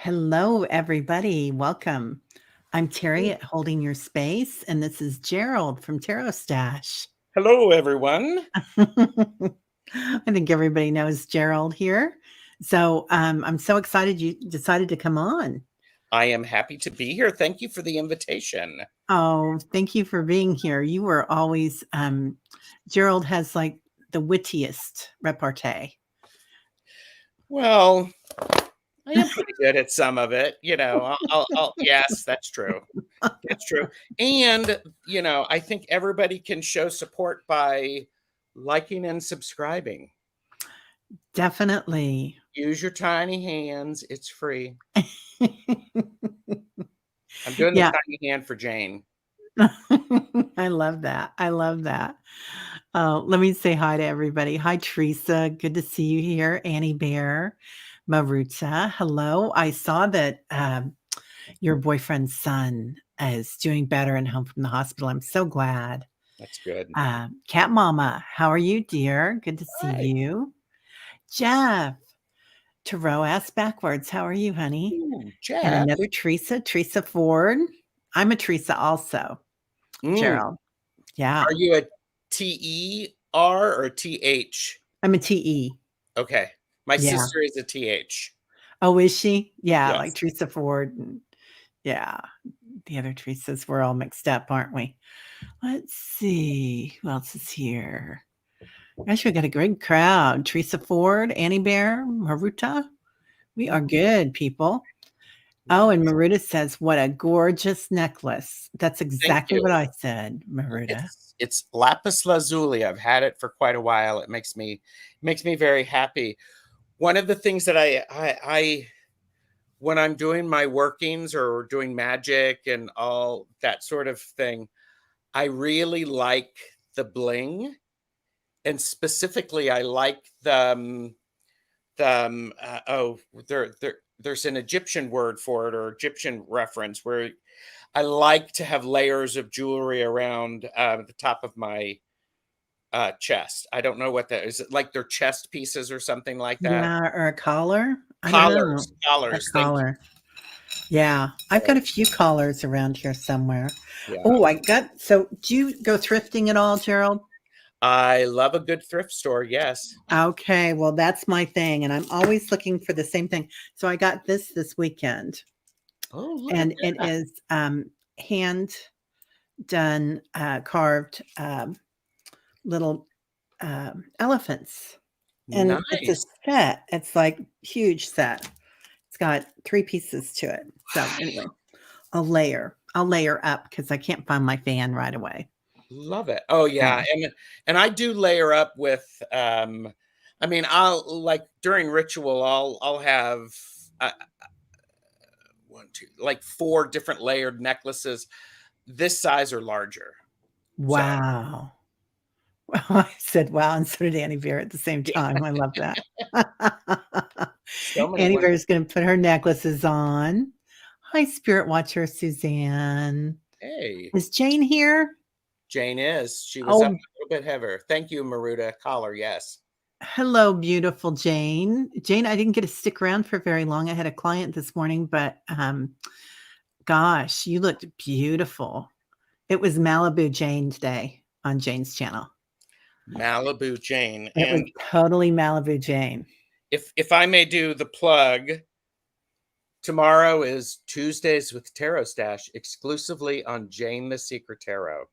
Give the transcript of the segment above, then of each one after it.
Hello, everybody. Welcome. I'm Terry at Holding Your Space, and this is Gerald from TarotStache. Hello, everyone. I think everybody knows Gerald here. So I'm so excited you decided to come on. I am happy to be here. Thank you for the invitation. Oh, thank you for being here. You were always, Gerald has like the wittiest repartee. Well, I am pretty good at some of it. Yes, that's true. That's true. And, I think everybody can show support by liking and subscribing. Definitely. Use your tiny hands. It's free. I'm doing the Yeah. tiny hand for Jane. I love that. I love that. Let me say hi to everybody. Hi, Teresa. Good to see you here. Annie Bear, Maruta. Hello. I saw that your boyfriend's son is doing better and home from the hospital. I'm so glad. That's good. Cat Mama, how are you, dear? Good to see Hi. you. Jeff, Tarot ass backwards. How are you, honey? Ooh, And Jeff. another Teresa Ford. I'm a Teresa also. Gerald. Yeah. Are you a TER or TH? I'm a TE. Okay. My Yeah. sister is a TH. Oh, is she? Yeah, like Yes. Teresa Ford and yeah, the other Teresas, we're all mixed up, aren't we? Let's see, who else is here? Gosh, we got a great crowd. Teresa Ford, Annie Bear, Maruta. We are good, people. Oh, and Maruta says, "What a gorgeous necklace." That's Thank exactly you. what I said, Maruta. It's lapis lazuli. I've had it for quite a while. It makes me very happy. One of the things that I when I'm doing my workings or doing magic and all that sort of thing, I really like the bling, and specifically I like there's an Egyptian word for it, or Egyptian reference, where I like to have layers of jewelry around the top of my chest. I don't know what that is. It like their chest pieces or something like that? Yeah, or a collar? I don't know. Collars, A collars. Thank you. collar. Yeah, I've got a few collars around here somewhere. Yeah. Oh, so do you go thrifting at all, Gerald? I love a good thrift store. Yes. Okay, well, that's my thing, and I'm always looking for the same thing. So I got this weekend, Oh, look at and it that. is hand done, carved little elephants, and it's a Nice. set. It's like huge set. It's got 3 pieces to it. So anyway, I'll layer up because I can't find my fan right away. Love it. Oh yeah. So And I do layer up with I mean, I'll like during ritual I'll have uh, one, two, like 4 different layered necklaces this size or larger. So wow. I said, "Wow," and so did Annie Bear at the same time. I love that. so many Annie wonderful. Bear is gonna put her necklaces on. Hi, spirit watcher Suzanne. Hey, Is Jane here? Jane is. She was up Oh, a little bit heavier. Thank you, Maruta. Caller, yes. hello, beautiful Jane. Jane, I didn't get to stick around for very long. I had a client this morning, but, gosh, you looked beautiful. It was Malibu Jane today on Jane's channel. Malibu Jane. It was And totally Malibu Jane. if I may do the plug, tomorrow is Tuesdays with TarotStache exclusively on Jane the Secret Tarot.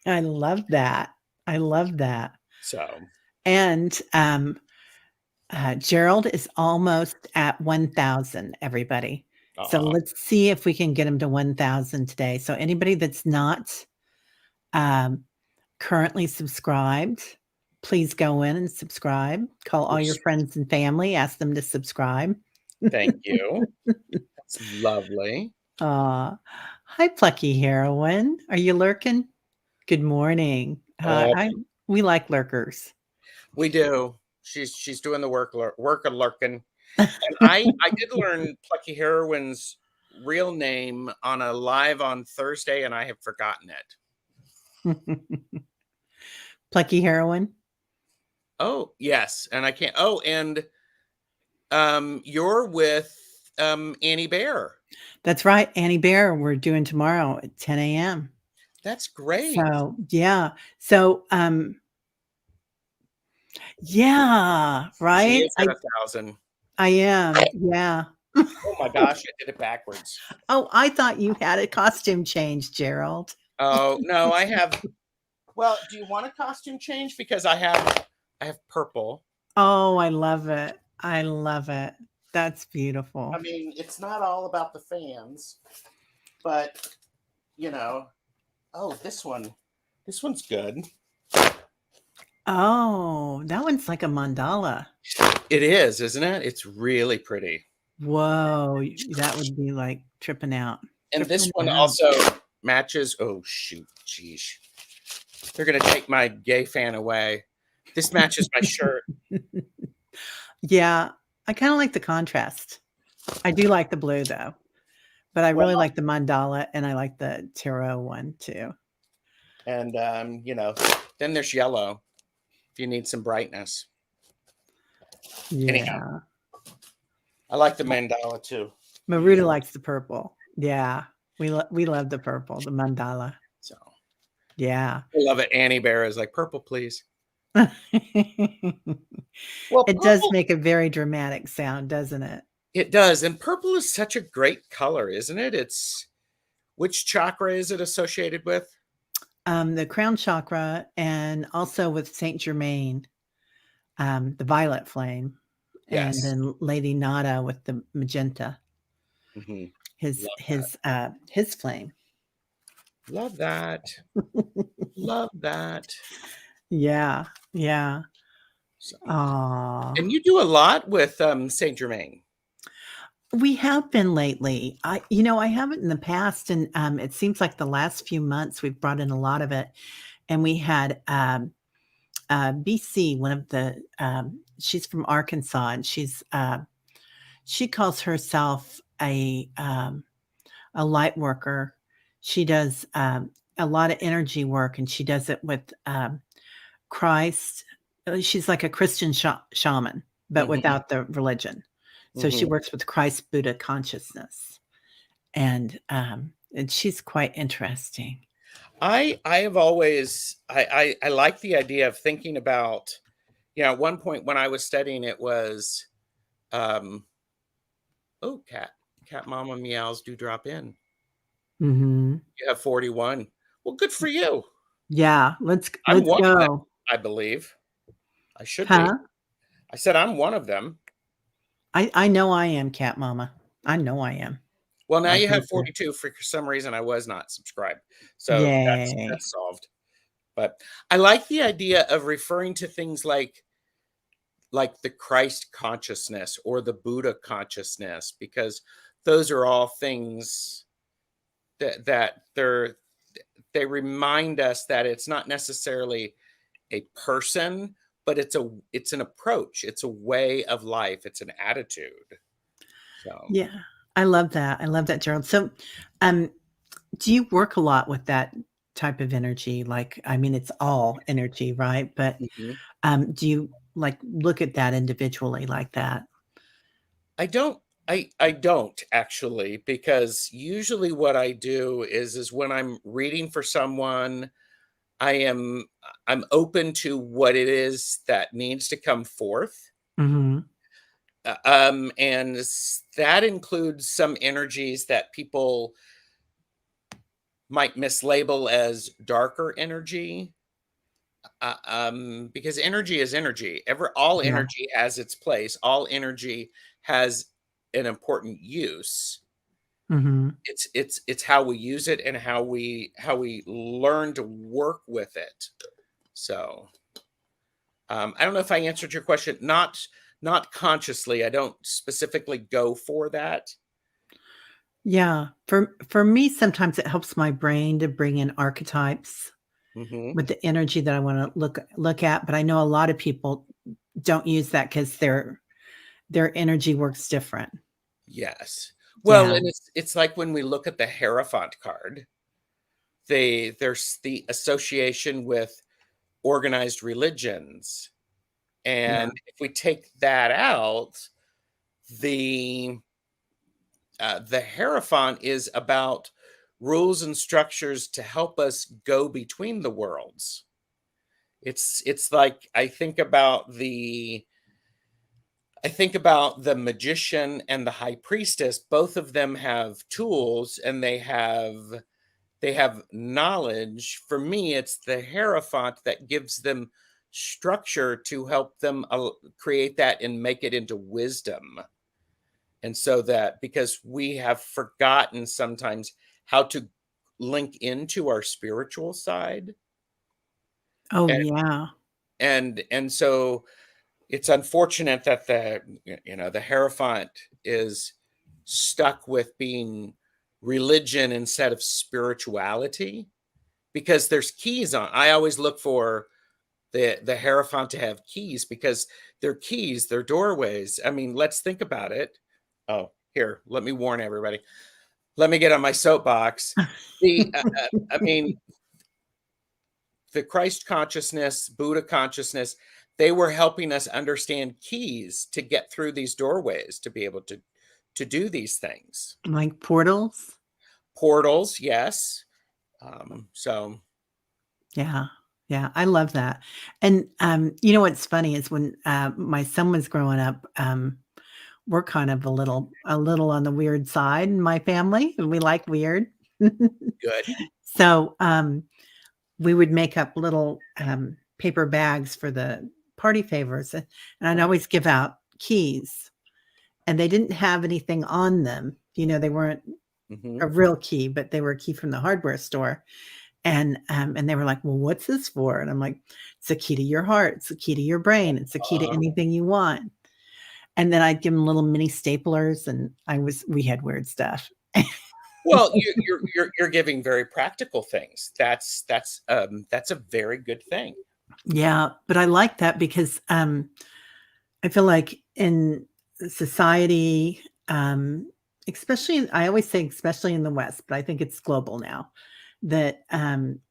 I love that. I love that. So, And, Gerald is almost at 1,000, everybody. So let's see if we can get him to 1,000 today. So anybody that's not, currently subscribed, please go in and subscribe. Call all your friends and family, ask them to subscribe. thank you. That's lovely. Hi, Plucky Heroine. Are you lurking? Good morning. Oh, We like lurkers. we do. She's doing the work of lurking. And I did learn Plucky Heroine's real name on a live on Thursday, and I have forgotten it. Plucky Heroine. Oh yes, and I can't. Oh, and you're with Annie Bear. That's right, Annie Bear, we're doing tomorrow at 10 a.m. That's great. So, yeah. So, yeah, She right? is at 1,000. I am, yeah. Oh my gosh, I did it backwards. Oh, I thought you had a costume change, Gerald. Oh no, I have. Well, do you want a costume change? Because I have purple. Oh, I love it. I love it. That's I beautiful. mean, it's not all about the fans, but you know. Oh, this one's good. Oh, that one's like a mandala. It is, isn't it? It's really pretty. Whoa, that would be like tripping out. And this Tripping one out. also matches. Oh shoot, geez, they're gonna take my gay fan away. This matches my shirt. Yeah, I kind of like the contrast. I do like the blue though, but I Well, really like the mandala and I like the tarot one too. and then there's yellow if you need some brightness. Anyhow, Yeah. I like the mandala too. Maruta likes the purple. Yeah. We love the purple, the mandala. So Yeah. I love it. Annie Bear is like purple, please. It Well, does purple, make a very dramatic sound, doesn't it? it does, and purple is such a great color, isn't it? It's which chakra is it associated with? The crown chakra and also with Saint Germain, the violet flame, and Yes. then Lady Nada with the magenta, Hmm. his Love that. his uh his flame. Love that. Love that. Yeah. Yeah. So, Aw. and you do a lot with Saint Germain. We have been lately. I haven't in the past, and it seems like the last few months we've brought in a lot of it. And we had BC, one of the she's from Arkansas, and she calls herself a light worker. She does a lot of energy work, and she does it with Christ. She's like a Christian shaman, but Hmm. without the religion. So she Hmm. works with Christ Buddha consciousness, and she's quite interesting. I have always I like the idea of thinking about, at one point when I was studying it was um oh, cat mama meows do drop in. Mhm. You have 41. Well, good for you. Yeah, I'm let's one of them, go. I believe. I should be. Huh? I said I'm one of them. I know I am, cat mama. I know I am. Well, now I you have think that 42. For some reason I was not subscribed. So yay. that's solved. But I like the idea of referring to things like the Christ consciousness or the Buddha consciousness, because those are all things that they remind us that it's not necessarily a person, but it's an approach, it's a way of life, it's an attitude. So Yeah. I love that, Gerald. So, um, do you work a lot with that type of energy? Like, I mean, it's all energy, right? But, mhm. do you, like, look at that individually like that? I don't I don't actually, because usually what I do is when I'm reading for someone, I am I'm open to what it is that needs to come forth. Mhm. And that includes some energies that people might mislabel as darker energy, because energy is energy. All Yeah. energy has its place. All energy has an important use. Mhm. It's how we use it and how we learn to work with it. So I don't know if I answered your question. Not consciously. I don't specifically go for that. Yeah. For me, sometimes it helps my brain to bring in archetypes Hmm. with the energy that I wanna look at, but I know a lot of people don't use that because their energy works different. Yes. Well, Yeah. and it's like when we look at the Hierophant card, there's the association with organized religions. Yeah. And if we take that out, the the Hierophant is about rules and structures to help us go between the worlds. It's like I think about the magician and the high priestess. Both of them have tools and they have knowledge. For me, it's the Hierophant that gives them structure to help them create that and make it into wisdom. And so that because we have forgotten sometimes how to link into our spiritual side. Oh, And yeah. and so it's unfortunate that the Hierophant is stuck with being religion instead of spirituality, because there's keys on. I always look for the Hierophant to have keys, because they're keys, they're doorways. I mean, let's think about it. Oh, here, let me warn everybody. Let me get on my soapbox. I mean, the Christ consciousness, Buddha consciousness, they were helping us understand keys to get through these doorways, to be able to do these things. Like portals? Portals, yes. So Yeah. Yeah, I love that. And, you know what's funny is when, my son was growing up, we're kind of a little on the weird side in my family, and we like weird. good. So, we would make up little, paper bags for the party favors, and I'd always give out keys, and they didn't have anything on them. They weren't Hmm. a real key, but they were a key from the hardware store. And they were like, "Well, what's this for?" And I'm like, "It's a key to your heart. It's a key to your brain. It's a key to anything you want." And then I'd give them little mini staplers, and we had weird stuff. Well, you're giving very practical things. That's a very good thing. Yeah, but I like that because, I feel like in society, especially I always say especially in the West, but I think it's global now, that,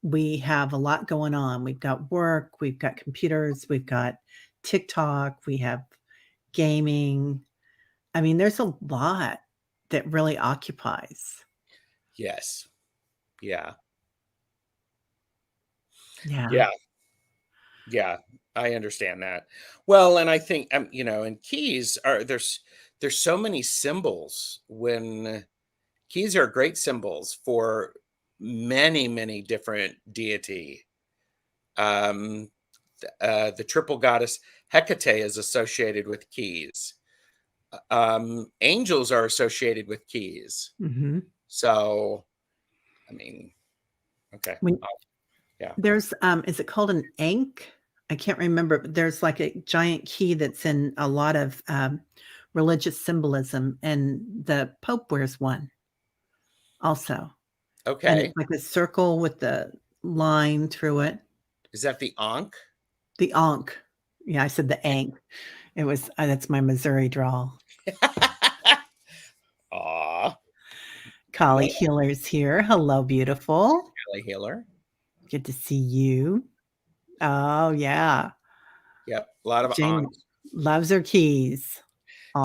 we have a lot going on. We've got work, we've got computers, we've got TikTok, we have gaming. I mean, there's a lot that really occupies. Yes. Yeah. Yeah. Yeah. Yeah. I understand that. Well, and I think and keys are there's so many symbols. When keys are great symbols for many, many different deity. Um, the triple goddess Hecate is associated with keys. Angels are associated with keys. Mhm. So, I mean, okay. When Yeah. there's, is it called an ankh? I can't remember, but there's like a giant key that's in a lot of, religious symbolism, and the Pope wears one also, and it's Okay. like a circle with the line through it. Is that the Ankh? The ankh. Yeah, I said the ankh. It was that's my Missouri drawl. Aw, Collie well, Healer's here. Hello, beautiful. Kelly Healer. Good to see you. Oh, yeah. Yep. A lot of Jane Ankhs. loves her keys.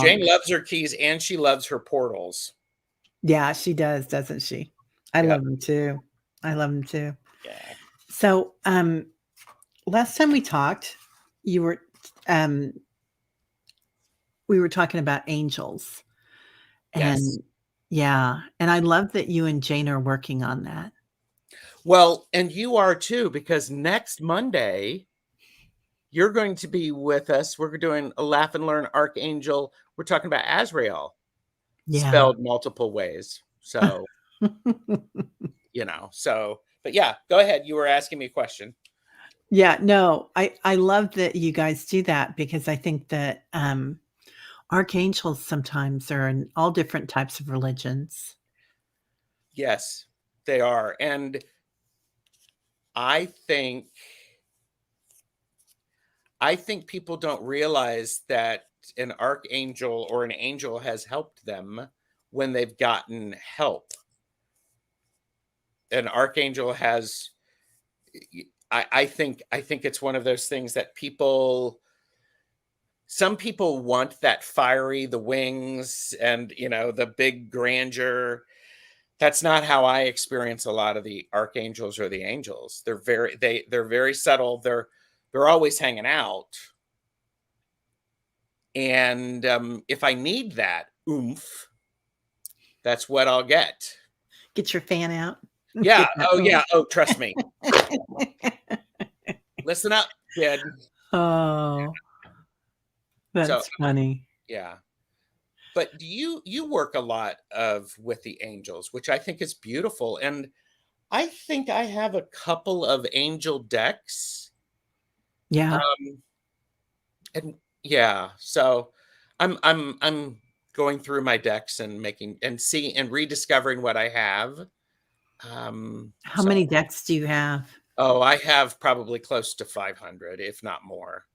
Jane Ankh. loves her keys and she loves her portals. Yeah, she does, doesn't she? I Yep. love them too. I love them too. Yeah. So, last time we talked, you were, um, we were talking about angels, Yes. and yeah, and I love that you and Jane are working on that. Well, and you are too, because next Monday, you're going to be with us. We're doing a Laugh and Learn Archangel. We're talking about Azrael, Yeah. spelled multiple ways. So, but yeah, go ahead. You were asking me a question. Yeah, no, I love that you guys do that because I think that, archangels sometimes are in all different types of religions. Yes, they are. And I think I think people don't realize that an archangel or an angel has helped them when they've gotten help. An archangel has I think it's one of those things that people some people want that fiery, the wings and, you know, the big grandeur. That's not how I experience a lot of the archangels or the angels. They're very subtle. They're always hanging out. And if I need that oomph, that's what I'll get. Get your fan out. Yeah. Get that Oh, yeah. oomph. Oh, trust me. Listen up, kid. Oh, So, that's funny. yeah. But do you work a lot of with the angels, which I think is beautiful. And I think I have a couple of angel decks. Yeah. Um, and yeah, so I'm going through my decks and making and rediscovering what I have. How So many decks do you have? oh, I have probably close to 500, if not more.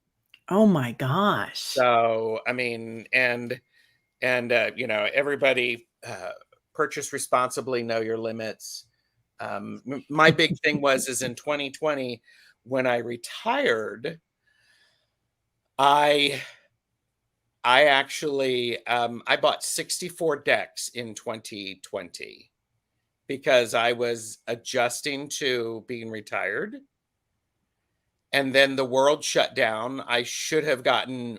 Oh my gosh. So I mean, and you know, everybody purchase responsibly, know your limits. My big thing is in 2020 when I retired, I I actually I bought 64 decks in 2020 because I was adjusting to being retired. And then the world shut down. I should have gotten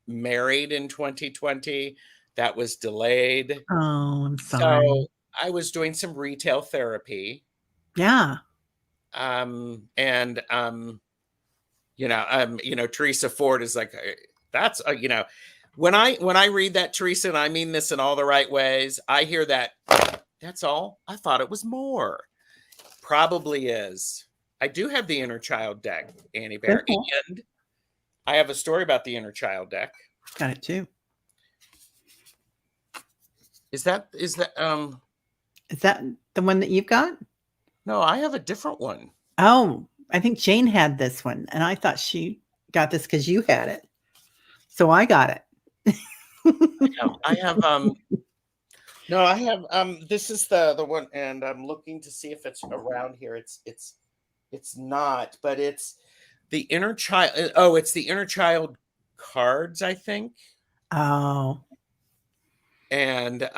married in 2020. That was delayed. Oh, I'm So sorry. I was doing some retail therapy. Yeah. And you know, Teresa Ford is like, that's you know, when I read that, Teresa, and I mean this in all the right ways, I hear that. That's all. I thought it was more. Probably is. I do have the inner child deck, Annie Bear, Okay. and I have a story about the inner child deck. Got it too. Is that Is that the one that you've got? no, I have a different one. Oh, I think Jane had this one, and I thought she got this because you had it. So I got it. I have no, I have this is the one, and I'm looking to see if it's around here. It's not, but it's the inner child. Oh, it's the inner child cards, I think. Oh. And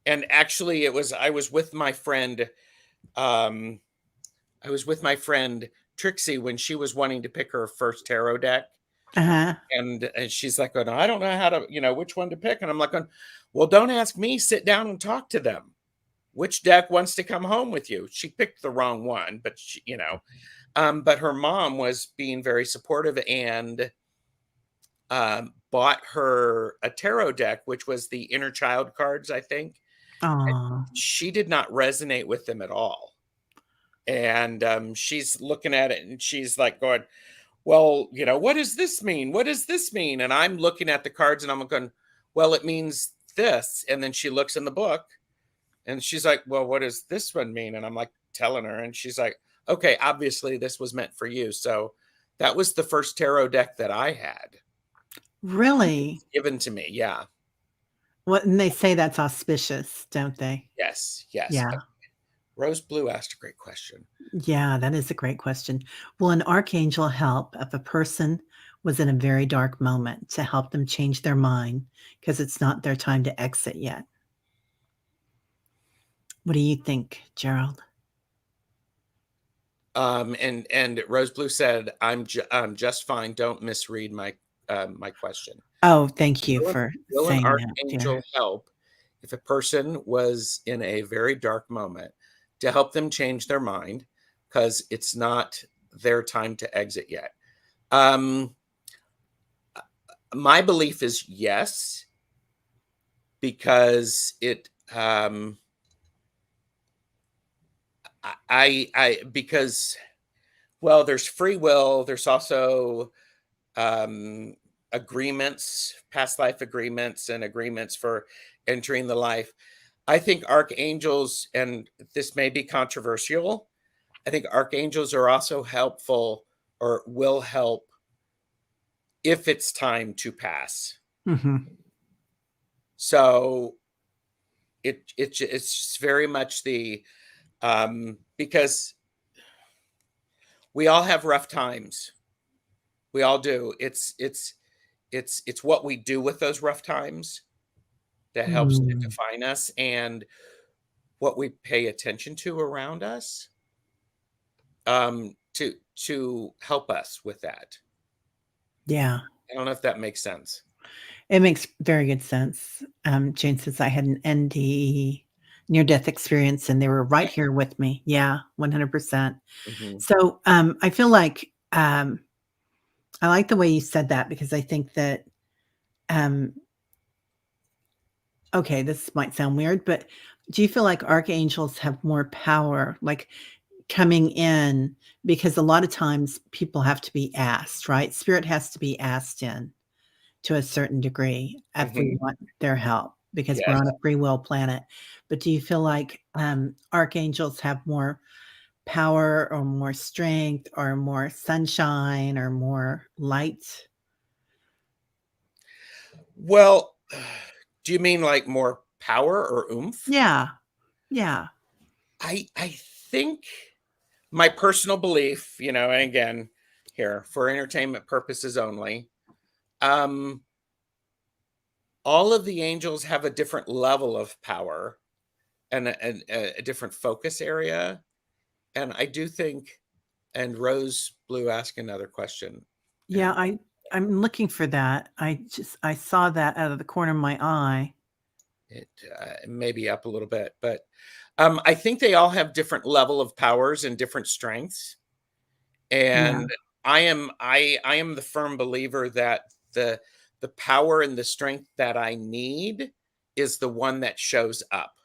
and actually it was I was with my friend um I was with my friend Trixie when she was wanting to pick her first tarot deck. Uh-huh. And she's like, going, I don't know how to, you know, which one to pick. And I'm like, going, well, don't ask me, sit down and talk to them. Which deck wants to come home with you? She picked the wrong one, but she, you know, but her mom was being very supportive and bought her a tarot deck, which was the inner child cards, I think. Oh. She did not resonate with them at all. And she's looking at it and she's like going, well, you know, what does this mean? What does this mean? And I'm looking at the cards and I'm going, well, it means this. And then she looks in the book and she's like, well, what does this one mean? And I'm like telling her, and she's like, okay, obviously this was meant for you. So that was the first tarot deck that I had Really? given to me. Yeah. What, and they say that's auspicious, don't they? Yes. Yes. Yeah. Rose Blue asked a great question. Yeah, that is a great question. Will an archangel help if a person was in a very dark moment to help them change their mind because it's not their time to exit yet? What do you think, Gerald? And Rose Blue said, I'm just fine. Don't misread my question. Oh, thank you Will an for will an saying that, dear. archangel help if a person was in a very dark moment to help them change their mind because it's not their time to exit yet? Um, my belief is yes, because it I because well, there's free will. There's also um, agreements, past life agreements, and agreements for entering the life. I think archangels, and this may be controversial, I think archangels are also helpful or will help if it's time to pass. Mhm. So it's very much the because we all have rough times. We all do. It's it's what we do with those rough times that helps to Mm, define us, and what we pay attention to around us, to help us with that. yeah. I don't know if that makes sense. It makes very good sense. Jane says I had an NDE, near-death experience, and they were right here with me. Yeah, 100%. Mhm, So, I feel like, I like the way you said that because I think that, um okay, this might sound weird, but do you feel like archangels have more power, like, coming in? Because a lot of times people have to be asked, right? Spirit has to be asked in to a certain degree if we mhm, want their help because we're on yes. a free will planet. But do you feel like, archangels have more power or more strength or more sunshine or more light? Well, do you mean like more power or oomph? Yeah, yeah, I think my personal belief, and again, here for entertainment purposes only, um, all of the angels have a different level of power and a different focus area. And I do think, and Rose Blue asked another question, yeah, and I'm looking for that. I saw that out of the corner of my eye. it may be up a little bit, but I think they all have different level of powers and different strengths. Yeah, And I am the firm believer that the power and the strength that I need is the one that shows up.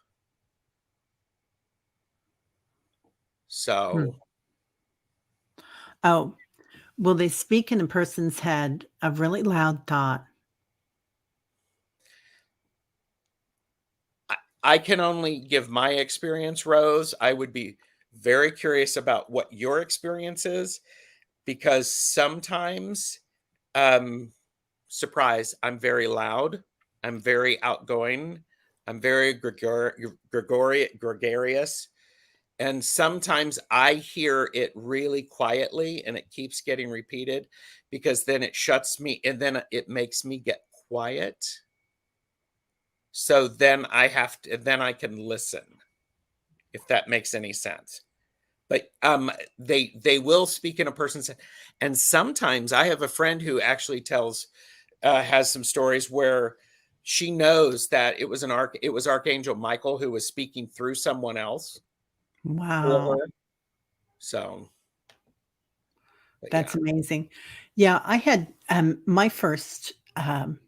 hmm. So Oh, will they speak in a person's head a really loud thought? I can only give my experience, Rose. I would be very curious about what your experience is, because sometimes, um, surprise, I'm very loud. I'm very outgoing. I'm very gregarious. And sometimes I hear it really quietly and it keeps getting repeated because then it shuts me and then it makes me get quiet. So then then I can listen, if that makes any sense. But they will speak in a person's, and sometimes I have a friend who actually has some stories where she knows that it was Archangel Michael who was speaking through someone else for Wow, her. So, but that's yeah. amazing. Yeah, I had, my first, um,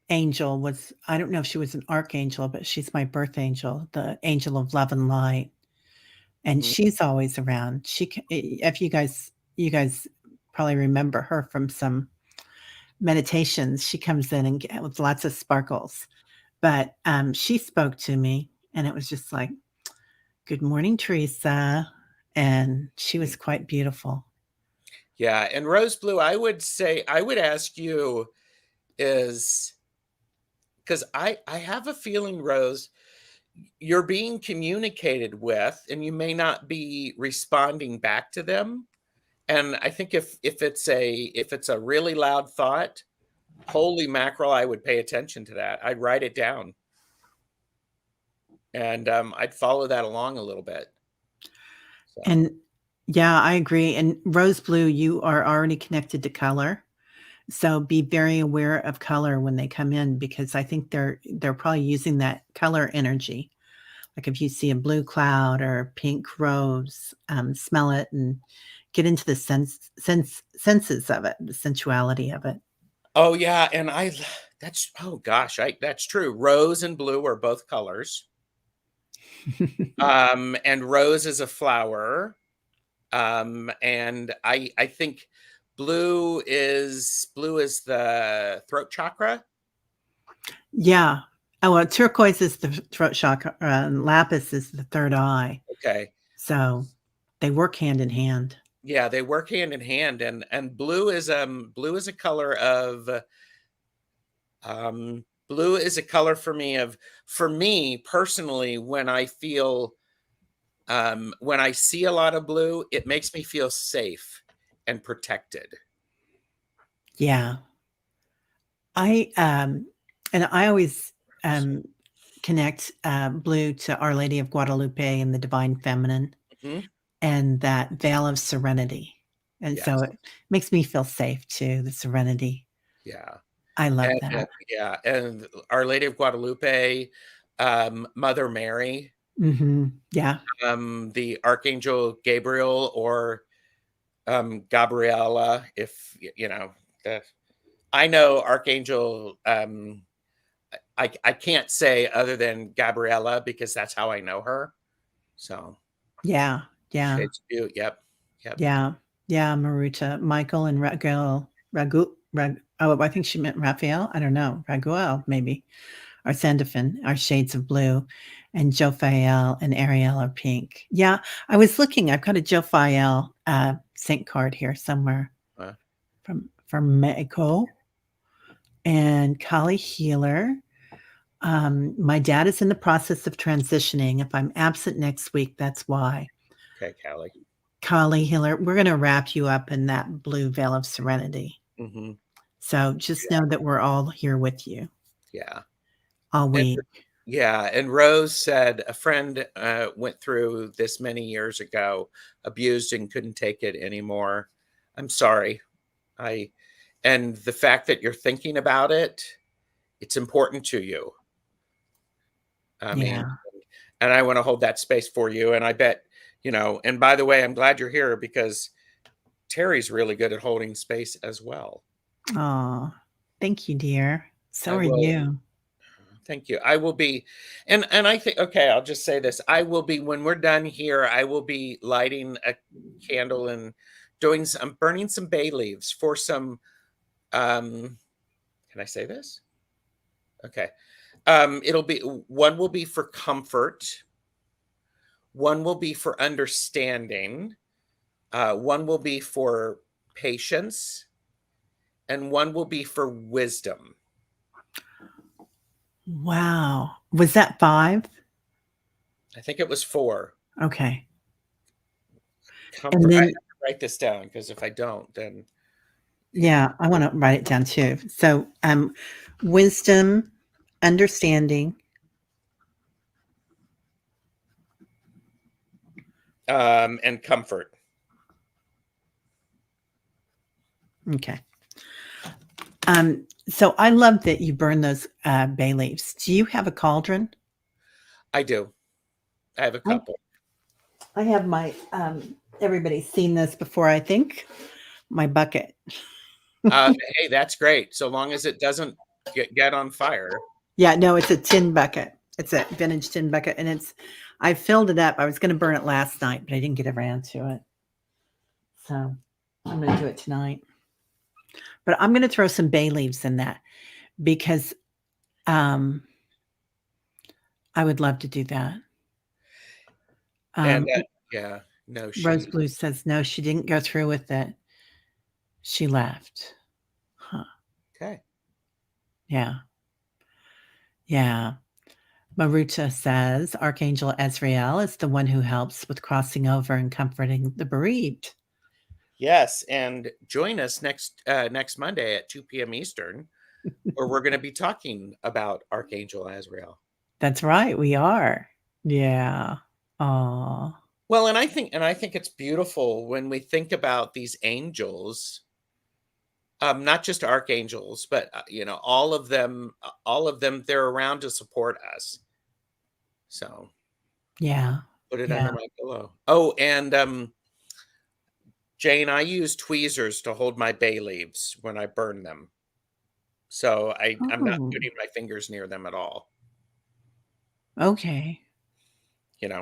angel was, I don't know if she was an archangel, but she's my birth angel, the angel of love and light, and Mhm. she's always around. If you guys probably remember her from some meditations, she comes in and with lots of sparkles. But, she spoke to me, and it was just like, "Good morning, Teresa," and she was quite beautiful. Yeah, and Rose Blue, I would ask you is because I have a feeling, Rose, you're being communicated with, and you may not be responding back to them. And I think if it's a really loud thought, holy mackerel, I would pay attention to that. I'd write it down, and I'd follow that along a little bit. So, And yeah, I agree, and rose blue, you are already connected to color, so be very aware of color when they come in because I think they're probably using that color energy. Like, if you see a blue cloud or a pink rose, smell it and get into the senses of it, the sensuality of it. oh yeah, and that's oh gosh, I that's true. Rose and blue are both colors. And rose is a flower. And I think blue is the throat chakra. Yeah. Oh, well, turquoise is the throat chakra, and lapis is the third eye. Okay. So, they work hand in hand. Yeah, they work hand in hand, and blue is a color of blue is a color for me of for me personally when I feel when I see a lot of blue, it makes me feel safe and protected. Yeah. I always, um, connect, blue to Our Lady of Guadalupe and the Divine Feminine Mhm. and that veil of serenity, and so Yes. it makes me feel safe too, the serenity. Yeah. I love that. Yeah, and Our Lady of Guadalupe, Mother Mary, Yeah. the Archangel Gabriel or, Gabriella, if you know, the I know Archangel, I can't say other than Gabriella because that's how I know her. So Yeah. Yeah. it's you. Yep. Yep. Yeah. Yeah, Maruta, Michael and I think she meant Raphael, I don't know, Raguel, maybe, or Sandalphon are shades of blue, and Jophiel and Ariel are pink. Yeah, I was looking, I've got a Jophiel, sync card here somewhere Uh, from Mexico, and Kali Healer. My dad is in the process of transitioning. If I'm absent next week, that's why. okay, Callie. Kali Healer, we're gonna wrap you up in that blue veil of serenity. Hmm. So just know that we're all here with you Yeah. all And week. yeah, and Rose said a friend went through this many years ago, abused and couldn't take it anymore. I'm sorry. I and the fact that you're thinking about it, it's important to you. I mean, Yeah. and I want to hold that space for you. And I bet, and by the way, I'm glad you're here because Terry's really good at holding space as well. Oh, thank you, dear. So I are will you. Thank you. I will be, and I think, okay, I'll just say this. I will be, when we're done here, I will be lighting a candle and I'm burning some bay leaves for some, can I say this? Okay. One will be for comfort. One will be for understanding. One will be for patience, and one will be for wisdom. Wow. Was that 5? I think it was 4. Okay. And Comfort. I have then to write this down because if I don't, then yeah, I wanna write it down too. So, wisdom, understanding. and comfort. Okay. So I love that you burn those, bay leaves. Do you have a cauldron? I do. I have a I couple. I have my, everybody's seen this before, I think, my bucket. Hey, that's great. So long as it doesn't get on fire. Yeah, no, it's a tin bucket. It's a vintage tin bucket, and I filled it up. I was gonna burn it last night, but I didn't get around to it. So I'm gonna do it tonight. But I'm gonna throw some bay leaves in that because um I would love to do that. And Um yeah, no, Rose she Blue says no, she didn't go through with it. She left. Huh. okay. Yeah. Yeah. Maruta says Archangel Ezrael is the one who helps with crossing over and comforting the bereaved. Yes, and join us next Monday at 2 p.m. Eastern, where we're going to be talking about Archangel Azrael. That's right, we are. Yeah. Oh. Well, and I think it's beautiful when we think about these angels, not just archangels, but all of them, they're around to support us. So Yeah. put it under Yeah. my pillow. Oh, and Jane, I use tweezers to hold my bay leaves when I burn them. So I'm not Oh, putting my fingers near them at all. okay.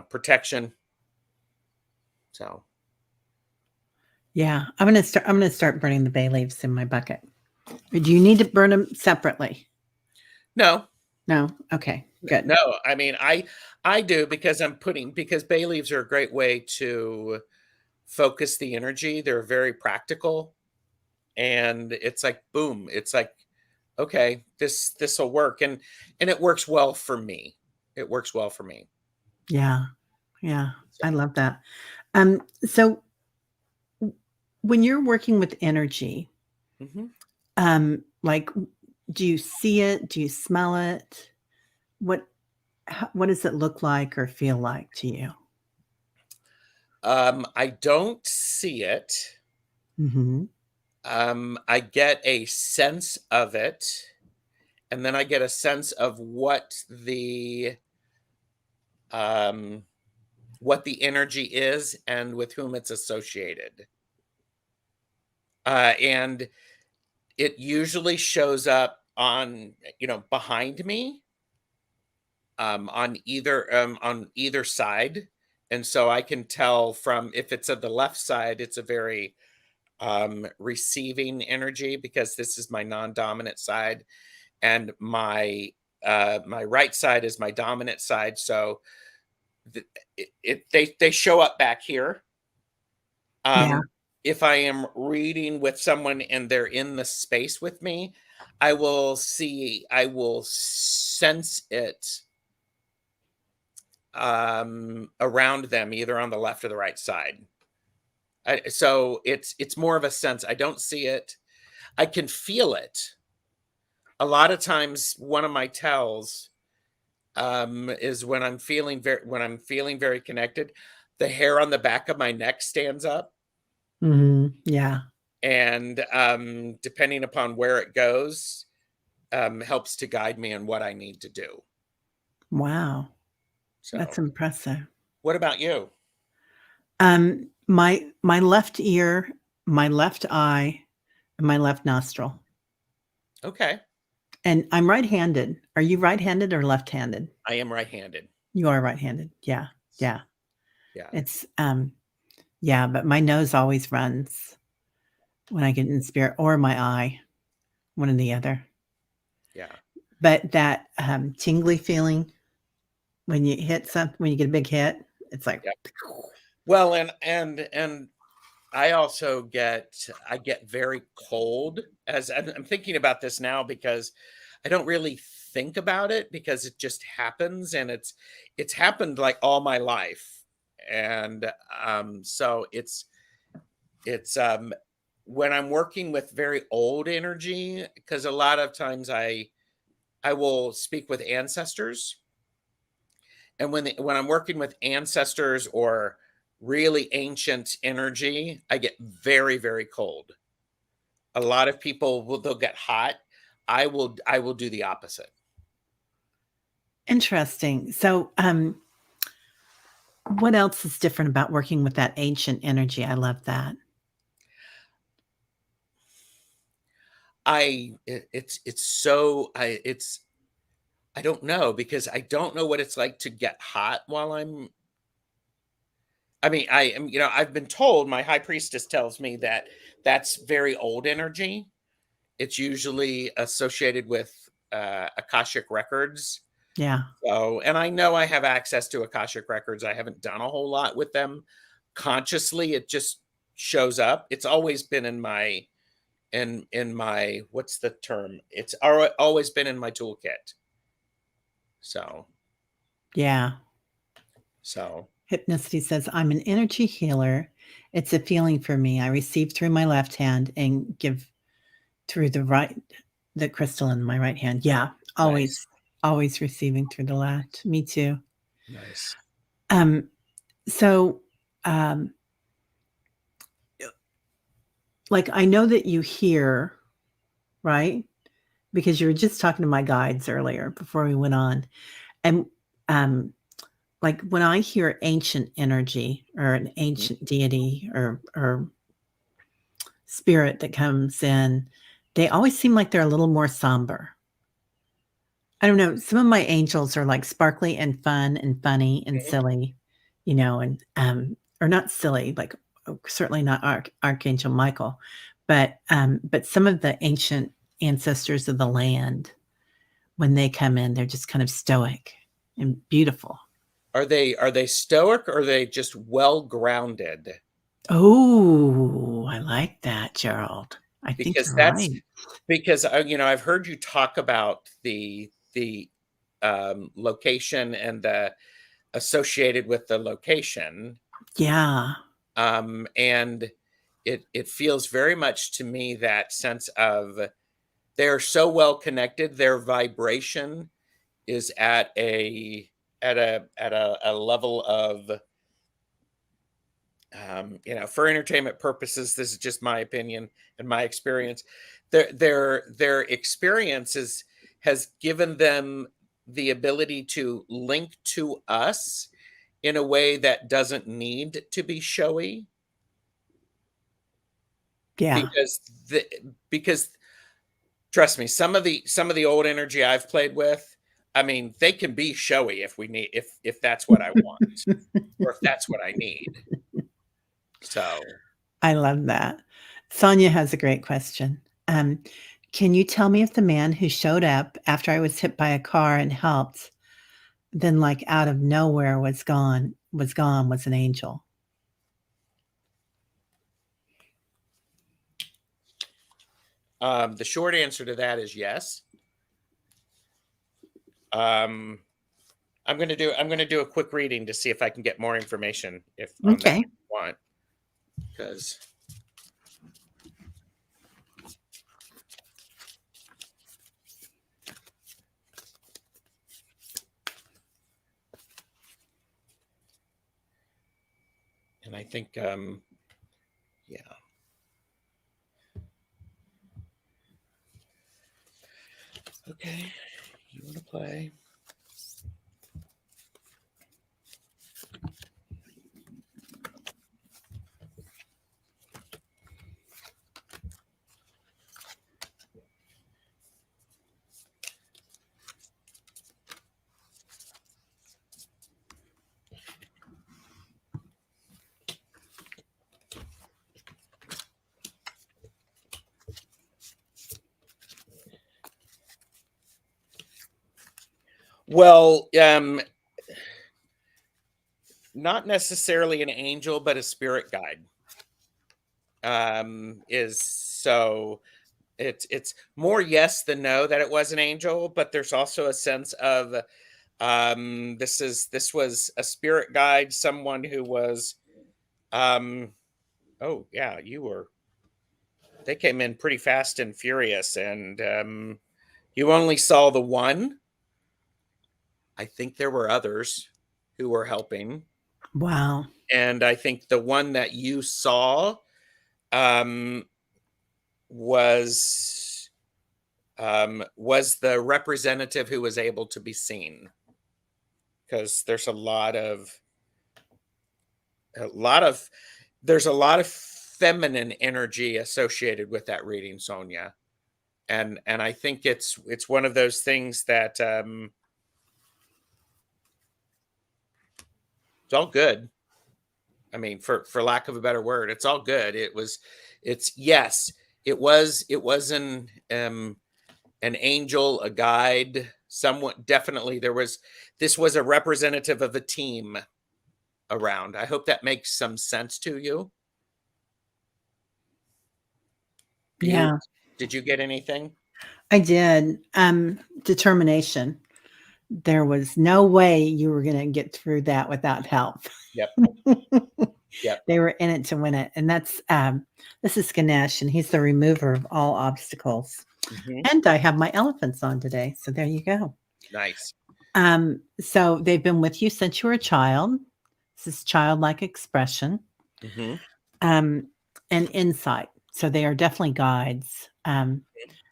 Protection. So Yeah, I'm gonna start burning the bay leaves in my bucket. Do you need to burn them separately? no, No? Okay, good. no. I mean, I do because bay leaves are a great way to focus the energy. They're very practical, and it's like boom. It's like okay, this will work, and it works well for me. It works well for me. Yeah, yeah, I So love that. So w when you're working with energy, mhm. Like, do you see it? Do you smell it? What what does it look like or feel like to you? I don't see it. Mhm. I get a sense of it, and then I get a sense of um, what the energy is and with whom it's associated. And it usually shows up on, behind me, on either side. And so I can tell from if it's at the left side, it's a very receiving energy because this is my non-dominant side, and my right side is my dominant side. So they show up back here. Yeah. If I am reading with someone and they're in the space with me, I will sense it around them, either on the left or the right side. So it's more of a sense. I don't see it. I can feel it. A lot of times, one of my tells is when I'm feeling very connected. The hair on the back of my neck stands up, Mhm. Yeah. and depending upon where it goes, helps to guide me in what I need to do. Wow. That's So, impressive. what about you? My left ear, my left eye, and my left nostril. Okay, And I'm right-handed. Are you right-handed or left-handed? I am right-handed. You are right-handed. Yeah. Yeah. Yeah, It's yeah, but my nose always runs when I get in spirit, or my eye, one or the other. yeah. But that tingly feeling when you hit something, when you get a big hit, it's like, Yep. Well, and I get very cold as I'm thinking about this now, because I don't really think about it because it just happens, and it's happened like all my life. And so it's when I'm working with very old energy, because a lot of times I will speak with ancestors, and when I'm working with ancestors or really ancient energy, I get very, very cold. A lot of people they'll get hot. I will do the opposite. interesting. So, what else is different about working with that ancient energy? I love that. It's so I don't know, because I don't know what it's like to get hot while I mean, I am, I've been told, my high priestess tells me that that's very old energy. It's usually associated with Akashic records. Yeah. So, and I know I have access to Akashic records. I haven't done a whole lot with them consciously. It just shows up. It's always been in my, what's the term? It's always been in my toolkit. So, Yeah. so Hypnicity says, I'm an energy healer. It's a feeling for me. I receive through my left hand and give through the crystal in my right hand. Yeah. nice, Always receiving through the left. Me too. nice. Um, so, um, like, I know that you hear, right? Because you were just talking to my guides earlier before we went on. And, um, like, when I hear ancient energy or an Mhm. ancient deity or spirit that comes in, they always seem like they're a little more somber. I don't know, some of my angels are, like, sparkly and fun and funny and Mhm. silly, and, or not silly, like, certainly not Archangel Michael, but some of the ancient ancestors of the land, when they come in, they're just kind of stoic and beautiful. Are they stoic, or are they just well grounded? Oh, I like that, Gerald. I think Because you're that's right. because I've heard you talk about the location and the associated with the location, Yeah. and it feels very much to me that sense of they're so well connected. Their vibration is at a level of, for entertainment purposes, this is just my opinion and my experience. Their experience has given them the ability to link to us in a way that doesn't need to be showy. Yeah. Because trust me, some of the old energy I've played with, I mean, they can be showy if that's what I want or if that's what I need. So, I love that. Sonia has a great question. Can you tell me if the man who showed up after I was hit by a car and helped, then like out of nowhere was an angel? the short answer to that is yes. Um, I'm gonna do a quick reading to see if I can get more information if on that Okay. if you want, because and I think yeah. Okay, you want to play? Well, not necessarily an angel, but a spirit guide. Is so it's more yes than no that it was an angel, but there's also a sense of this was a spirit guide, someone who was oh yeah, they came in pretty fast and furious, and you only saw the one. I think there were others who were helping. Wow. And I think the one that you saw um, was the representative who was able to be seen, because there's a lot of there's a lot of feminine energy associated with that reading, Sonia, and I think it's one of those things that it's all good. I mean, for lack of a better word, it's all good. Yes, it was an angel, a guide, someone. Definitely this was a representative of a team around. I hope that makes some sense to you. Yeah, Did you get anything? I did. Determination. There was no way you were going to get through that without help. Yep. Yep. They were in it to win it. And this is Ganesh, and he's the remover of all obstacles. Mm-hmm. And I have my elephants on today. So there you go. Nice. So they've been with you since you were a child. This is childlike expression Mm-hmm. and insight. So they are definitely guides.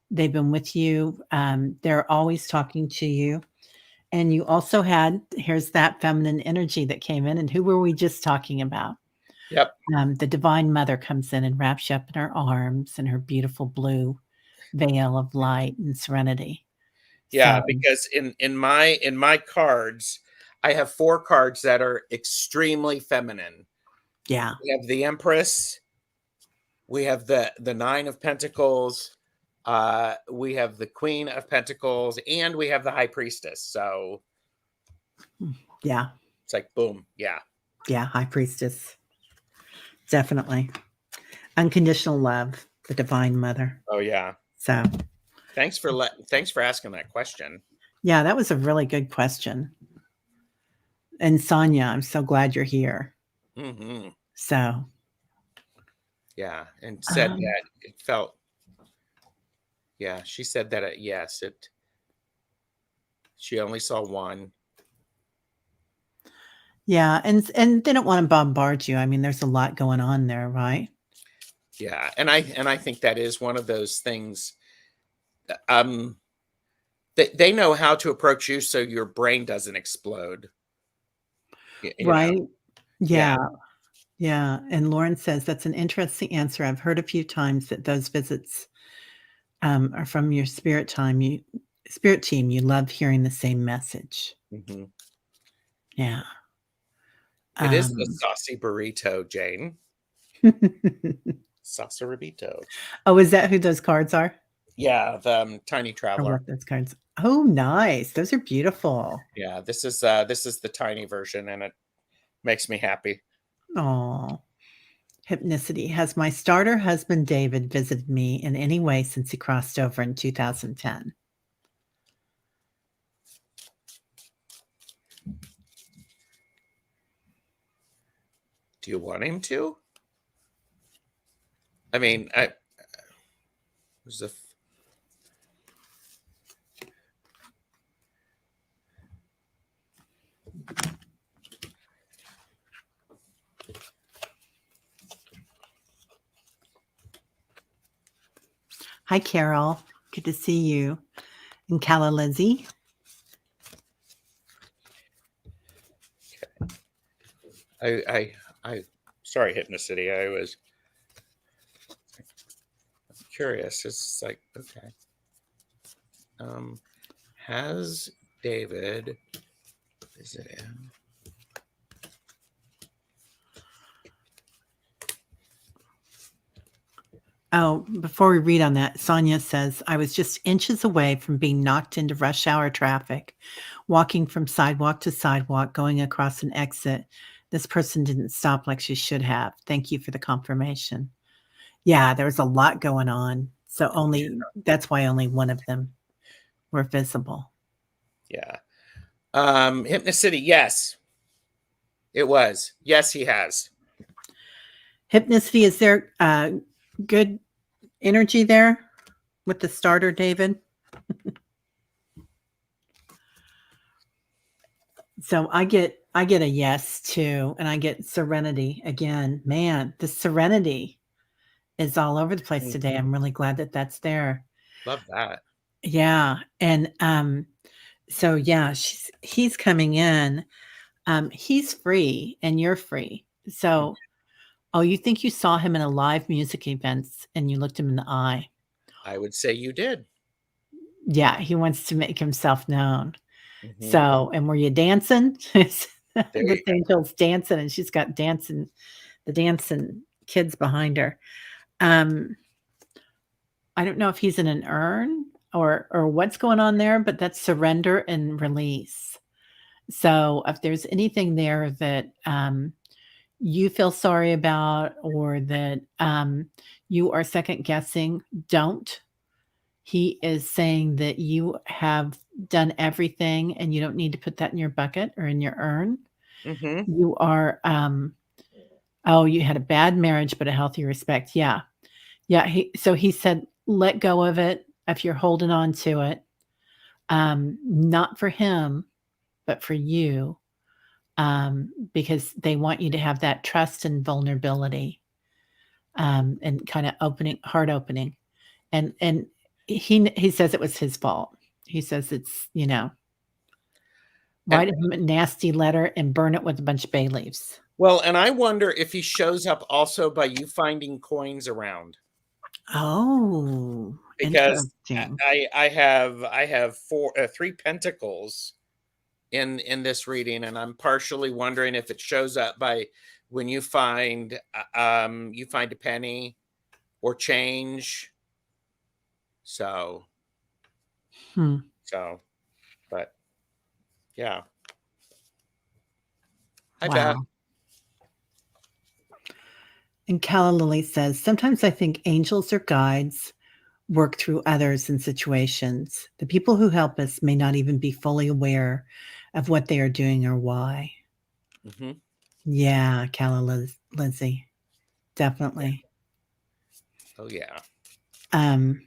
They've been with you. They're always talking to you. And you also here's that feminine energy that came in. And who were we just talking about? Yep. The Divine Mother comes in and wraps you up in her arms and her beautiful blue veil of light and serenity. Yeah, So, because in my cards, I have 4 cards that are extremely feminine. yeah. We have the Empress, we have the 9 of Pentacles, we have the Queen of Pentacles, and we have the High Priestess. So Yeah. it's like boom, yeah. Yeah. High Priestess. Definitely. Unconditional love, the Divine Mother. Oh yeah. So, Thanks for asking that question. yeah, that was a really good question. And Sonia, I'm so glad you're here. Mm-hmm. So, Yeah, and said that it felt, Yeah, she said that. Yes, she only saw one. Yeah, and they don't wanna bombard you. I mean, there's a lot going on there, right? Yeah, and I think that is one of those things. Um, they know how to approach you so your brain doesn't explode. You know. Right? Yeah. Yeah, yeah, and Lauren says, "That's an interesting answer. I've heard a few times that those visits, are from your spirit team. You love hearing the same message." Hmm. Yeah. It is the Um saucy burrito, Jane. Saucerito. Oh, is that who those cards are? Yeah, the tiny Or traveler. what those cards. Oh, nice. Those are beautiful. Yeah, this is the tiny version, and it makes me happy. Oh, hypnicity. Has my starter husband David visited me in any way since he crossed over in 2010? Do you want him to? I mean, I was a Hi, Carol. Good to see you. And Calla Lizzie. I sorry, Hypnocity. I was curious. It's like, okay. Has David visited him? Oh, before we read on that, Sonia says, I was just inches away from being knocked into rush hour traffic, walking from sidewalk to sidewalk, going across an exit. This person didn't stop like she should have. Thank you for the confirmation. Yeah, there was a lot going on. So that's why only one of them were visible. Yeah. Hypnocity, yes. It was. Yes, he has. Hypnicity, is there good energy there with the starter, David? So I get a yes too, and I get serenity again. Man, the serenity is all over the place Mm, today. I'm really glad that that's there. love that. Yeah, and so yeah, he's coming in. He's free and you're free. Mm, So, oh, you think you saw him in a live music events and you looked him in the eye. I would say you did. Yeah, he wants to make himself known. Hmm. So, and were you dancing? There This you go. angel's dancing and she's got the dancing kids behind her. Um, I don't know if he's in an urn or what's going on there, but that's surrender and release. So if there's anything there that you feel sorry about or that you are second guessing, don't. He is saying that you have done everything and you don't need to put that in your bucket or in your urn. Hmm. You are, oh, you had a bad marriage, but a healthy respect. Yeah. Yeah. So he said, let go of it if you're holding on to it. Not for him, but for you, because they want you to have that trust and vulnerability, and kind of heart opening. And he says it was his fault. He says it's, And write him a nasty letter and burn it with a bunch of bay leaves. well, and I wonder if he shows up also by you finding coins around. Oh, Because interesting. I have three pentacles in this reading, and I'm partially wondering if it shows up by when you find a penny or change. So Hmm. so but yeah. I bet. Wow. And Calla Lily says, sometimes I think angels or guides work through others in situations. The people who help us may not even be fully aware of what they are doing or why. Hmm. Yeah, Lizzie, Yeah. definitely. Oh yeah. Um,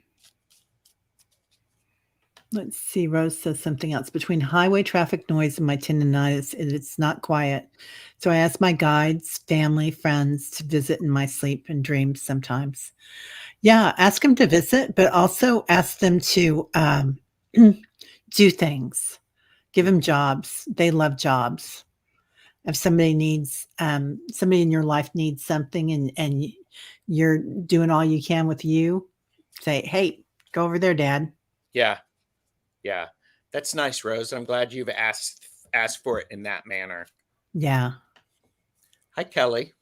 Let's see. Rose says something else. Between highway traffic noise and my tendonitis, it's not quiet. So I ask my guides, family, friends to visit in my sleep and dreams sometimes. Yeah, ask them to visit, but also ask them to do things. Give them jobs. They love jobs. If somebody in your life needs something and you're doing all you can with you, say, "Hey, go over there, Dad." Yeah. Yeah. That's nice, Rose. I'm glad you've asked for it in that manner. Yeah. Hi, Kelly.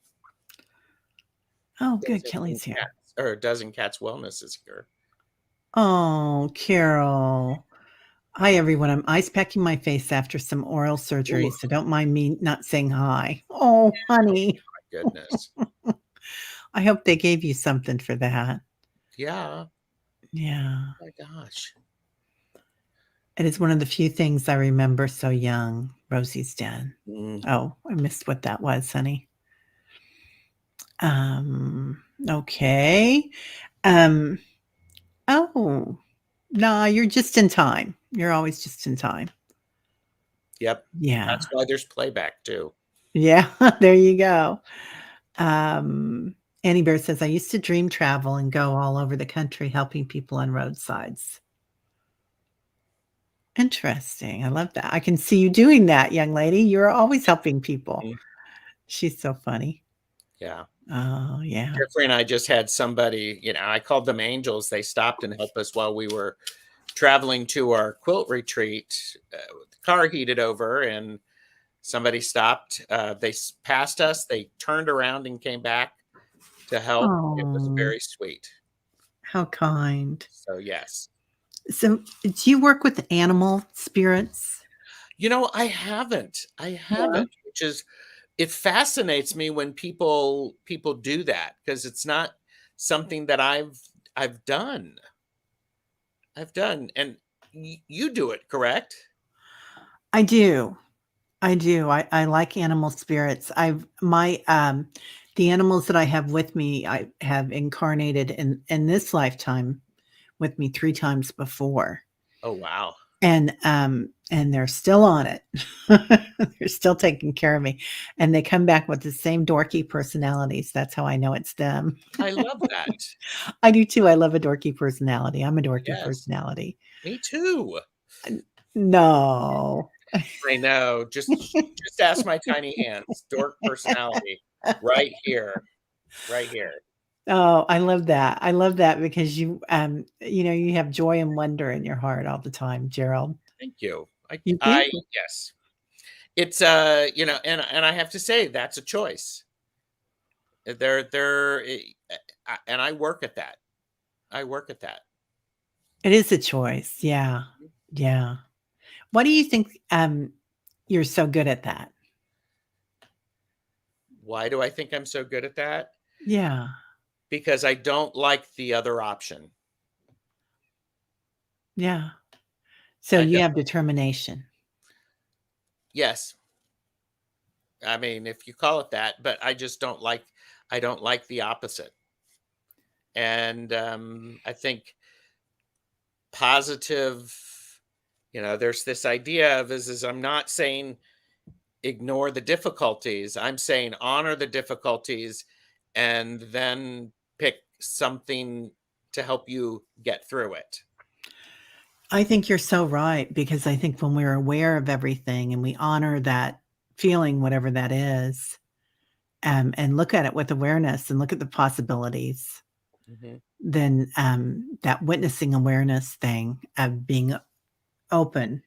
Oh, good. Dozen Kelly's here. Cats or Dozen Cats Wellness is here. Oh, Carol. Hi, everyone. I'm ice packing my face after some oral surgery, Ooh, so don't mind me not saying hi. Oh, honey. my goodness. I hope they gave you something for that. Yeah. Yeah. Oh my gosh. It is one of the few things I remember so young. Rosie's dead. Mm, Oh, I missed what that was, honey. Okay. Um, oh, nah, you're just in time. You're always just in time. yep. Yeah. That's why there's playback too. Yeah, there you go. Um, Annie Bear says, I used to dream travel and go all over the country helping people on roadsides. Interesting. I love that. I can see you doing that, young lady. You're always helping people. Mm, She's so funny. yeah. Oh, yeah. Jeffrey and I just had somebody, I called them angels. They stopped and helped us while we were traveling to our quilt retreat. The car heated over and somebody stopped. They passed us. They turned around and came back to help. It was Oh, very sweet. how kind. So, yes. So, do you work with animal spirits? I haven't. I Yeah. haven't, which is it fascinates me when people do that because it's not something that I've done. I've done, and you do it, correct? I do. I do. I like animal spirits. The animals that I have with me, I have incarnated in this lifetime with me 3 times before. Oh wow, And they're still on it. They're still taking care of me, and they come back with the same dorky personalities. That's how I know it's them. I love that. I do too. I love a dorky personality. I'm a dorky Yes, personality. me too. N No. I know. Just ask my tiny hands. Dork personality, right here, right here. Oh, I love that. I love that because you have joy and wonder in your heart all the time, Gerald. Thank you. You do? I yes. It's and I have to say that's a choice. And I work at that. I work at that. It is a choice. Yeah. Yeah. Why do you think, you're so good at that? Why do I think I'm so good at that? Yeah. Because I don't like the other option. Yeah. So I you don't. have determination. Yes. I mean, if you call it that, but I don't like the opposite. And I think positive, there's this idea of is I'm not saying ignore the difficulties. I'm saying honor the difficulties and then pick something to help you get through it. I think you're so right because I think when we're aware of everything and we honor that feeling, whatever that is, and look at it with awareness and look at the possibilities, Mhm. then, that witnessing awareness thing of being open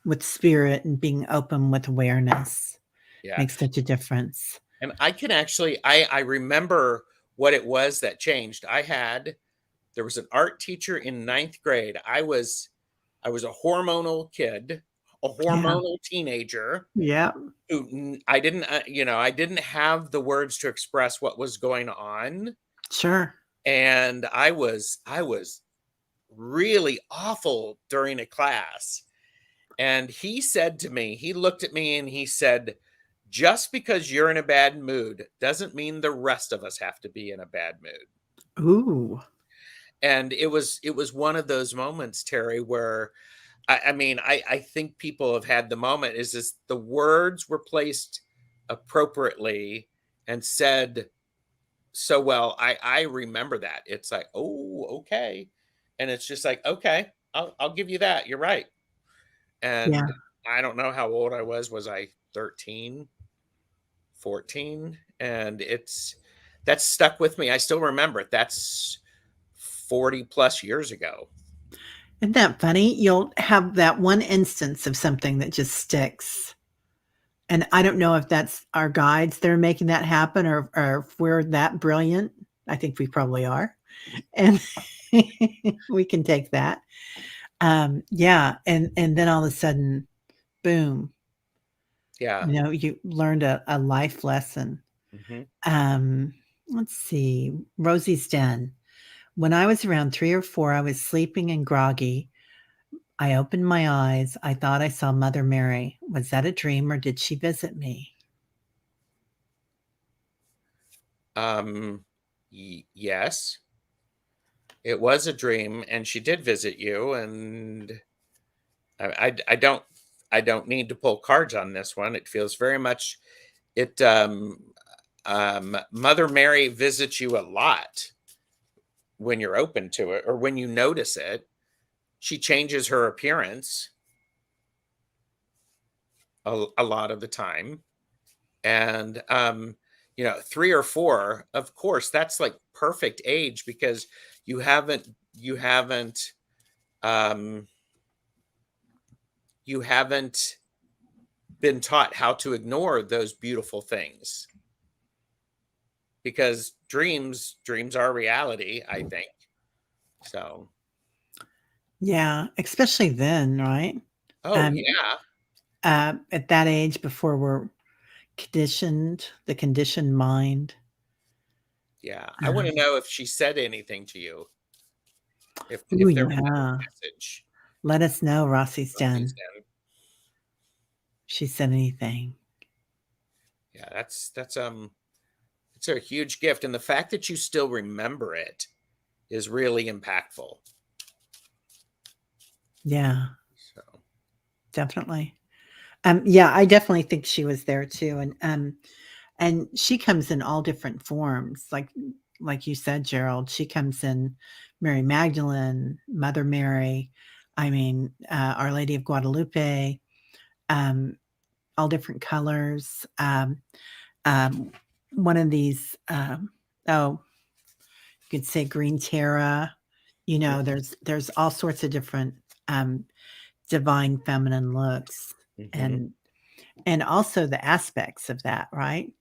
with spirit and being open with awareness Yeah. makes such a difference. And I can actually I remember what it was that changed. There was an art teacher in ninth grade. I was a hormonal kid, a Yeah. hormonal teenager Yeah. who I didn't I didn't have the words to express what was going on, Sure. and I was really awful during a class. And he looked at me and he said, just because you're in a bad mood doesn't mean the rest of us have to be in a bad mood. Ooh. And it was one of those moments, Terry, where I mean, I think people have had the moment is this the words were placed appropriately and said so well. I remember that. It's like, oh, okay. And it's just like, okay, I'll give you that. You're right. Yeah. And I don't know how old I was. Was I 13, 14? And that's stuck with me. I still remember it. That's 40 plus years ago. Isn't that funny? You'll have that one instance of something that just sticks. And I don't know if that's our guides that are making that happen or if we're that brilliant. I think we probably are. And we can take that. Yeah, and then all of a sudden, boom, Yeah. you learned a life lesson. Hmm. Let's see, Rosie's Den. When I was around 3 or 4, I was sleeping and groggy. I opened my eyes. I thought I saw Mother Mary. Was that a dream or did she visit me? Yes, it was a dream, and she did visit you. And I don't need to pull cards on this one. It feels very much it. Mother Mary visits you a lot when you're open to it or when you notice it. She changes her appearance a lot of the time. And 3 or 4, of course, that's like perfect age because you haven't um you haven't been taught how to ignore those beautiful things, because dreams are reality, I think. So, Yeah, especially then, right? oh Um, yeah. at that age before we're the conditioned mind. Yeah, I want to Um, know if she said anything to you, ooh, if there was a yeah. message. Let us know, Rossi's Rosie's Den. Den. She said anything. Yeah, it's a huge gift, and the fact that you still remember it is really impactful. Yeah, So, definitely. Yeah, I definitely think she was there too, and she comes in all different forms, like you said, Gerald. She comes in Mary Magdalene, Mother Mary. I mean, Our Lady of Guadalupe. Um, all different colors. Um, one of these. Oh, you could say green Terra. There's all sorts of different um, divine feminine looks, hmm. and also the aspects of that, right?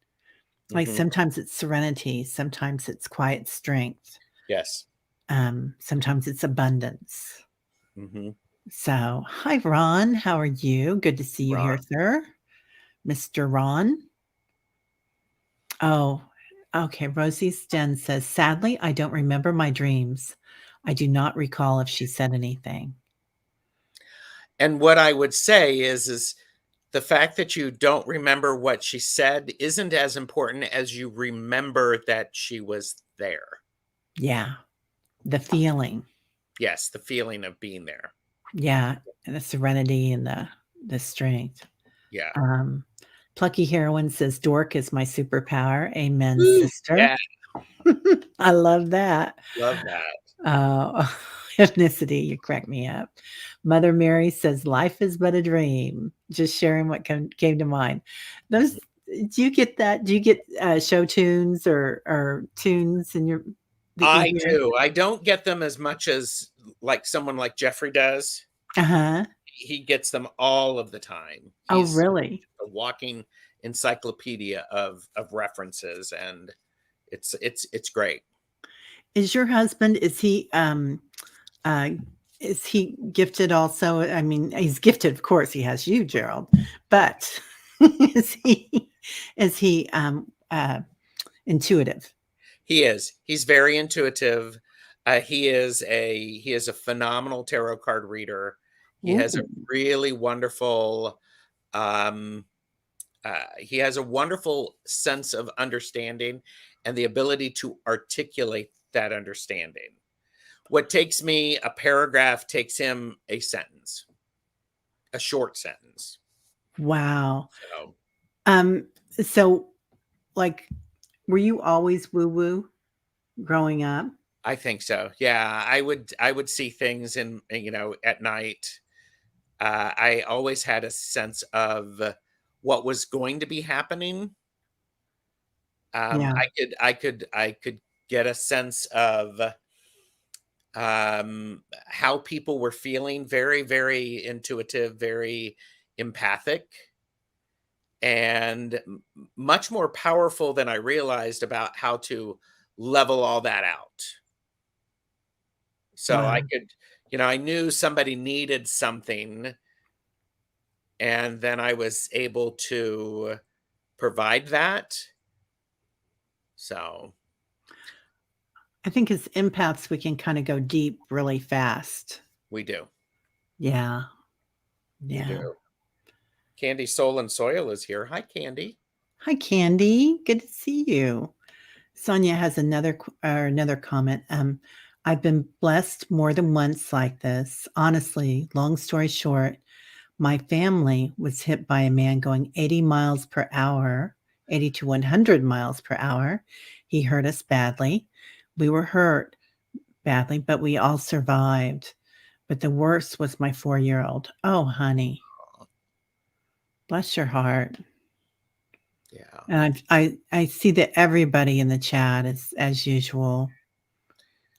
Like Hmm. sometimes it's serenity, sometimes it's quiet strength, Yes. sometimes it's abundance. Hmm. So, hi, Ron. How are you? Good to see you Ron. here, sir. Mr. Ron. Oh, okay. Rosie Sten says, sadly, I don't remember my dreams. I do not recall if she said anything. And what I would say is the fact that you don't remember what she said isn't as important as you remember that she was there. Yeah. The feeling. Yes, the feeling of being there. Yeah. And the serenity and the strength. Yeah. Um, Plucky Heroine says, Dork is my superpower. Amen, Woo! sister. Yeah, I love that. love that. Uh, ethnicity, you crack me up. Mother Mary says, "Life is but a dream." Just sharing what came to mind. Mhm. Those, do you get that? Do you get show tunes or tunes in your that you I hear? do. I don't get them as much as like someone like Jeffrey does. Uh huh. He gets them all of the time. Oh, He's really? a walking encyclopedia of references, and it's great. Is your husband? Uh, is he gifted also? I mean, he's gifted, of course. He has you, Gerald, but is he intuitive? He is. He's very intuitive. He is a phenomenal tarot card reader. He has a Ooh, really wonderful um he has a wonderful sense of understanding and the ability to articulate that understanding. what takes me a paragraph takes him a sentence, a short sentence. Wow. So Um, so like, were you always woo woo growing up? I think so. Yeah, I would see things in, at night. I always had a sense of what was going to be happening. Yeah. I could get a sense of how people were feeling. Very, very intuitive, very empathic, and much more powerful than I realized about how to level all that out. So Wow. I could, I knew somebody needed something, and then I was able to provide that. So I think as empaths, we can kind of go deep really fast. we do. Yeah. We Yeah. do. Candy Soul and Soil is here. Hi, Candy. Hi, Candy. Good to see you. Sonia has another comment. I've been blessed more than once like this. Honestly, long story short, my family was hit by a man going 80 miles per hour, 80 to 100 miles per hour. He hurt us badly. We were hurt badly, but we all survived. But the worst was my 4-year-old. Oh, honey, bless your heart. Yeah, And I see that everybody in the chat is, as usual,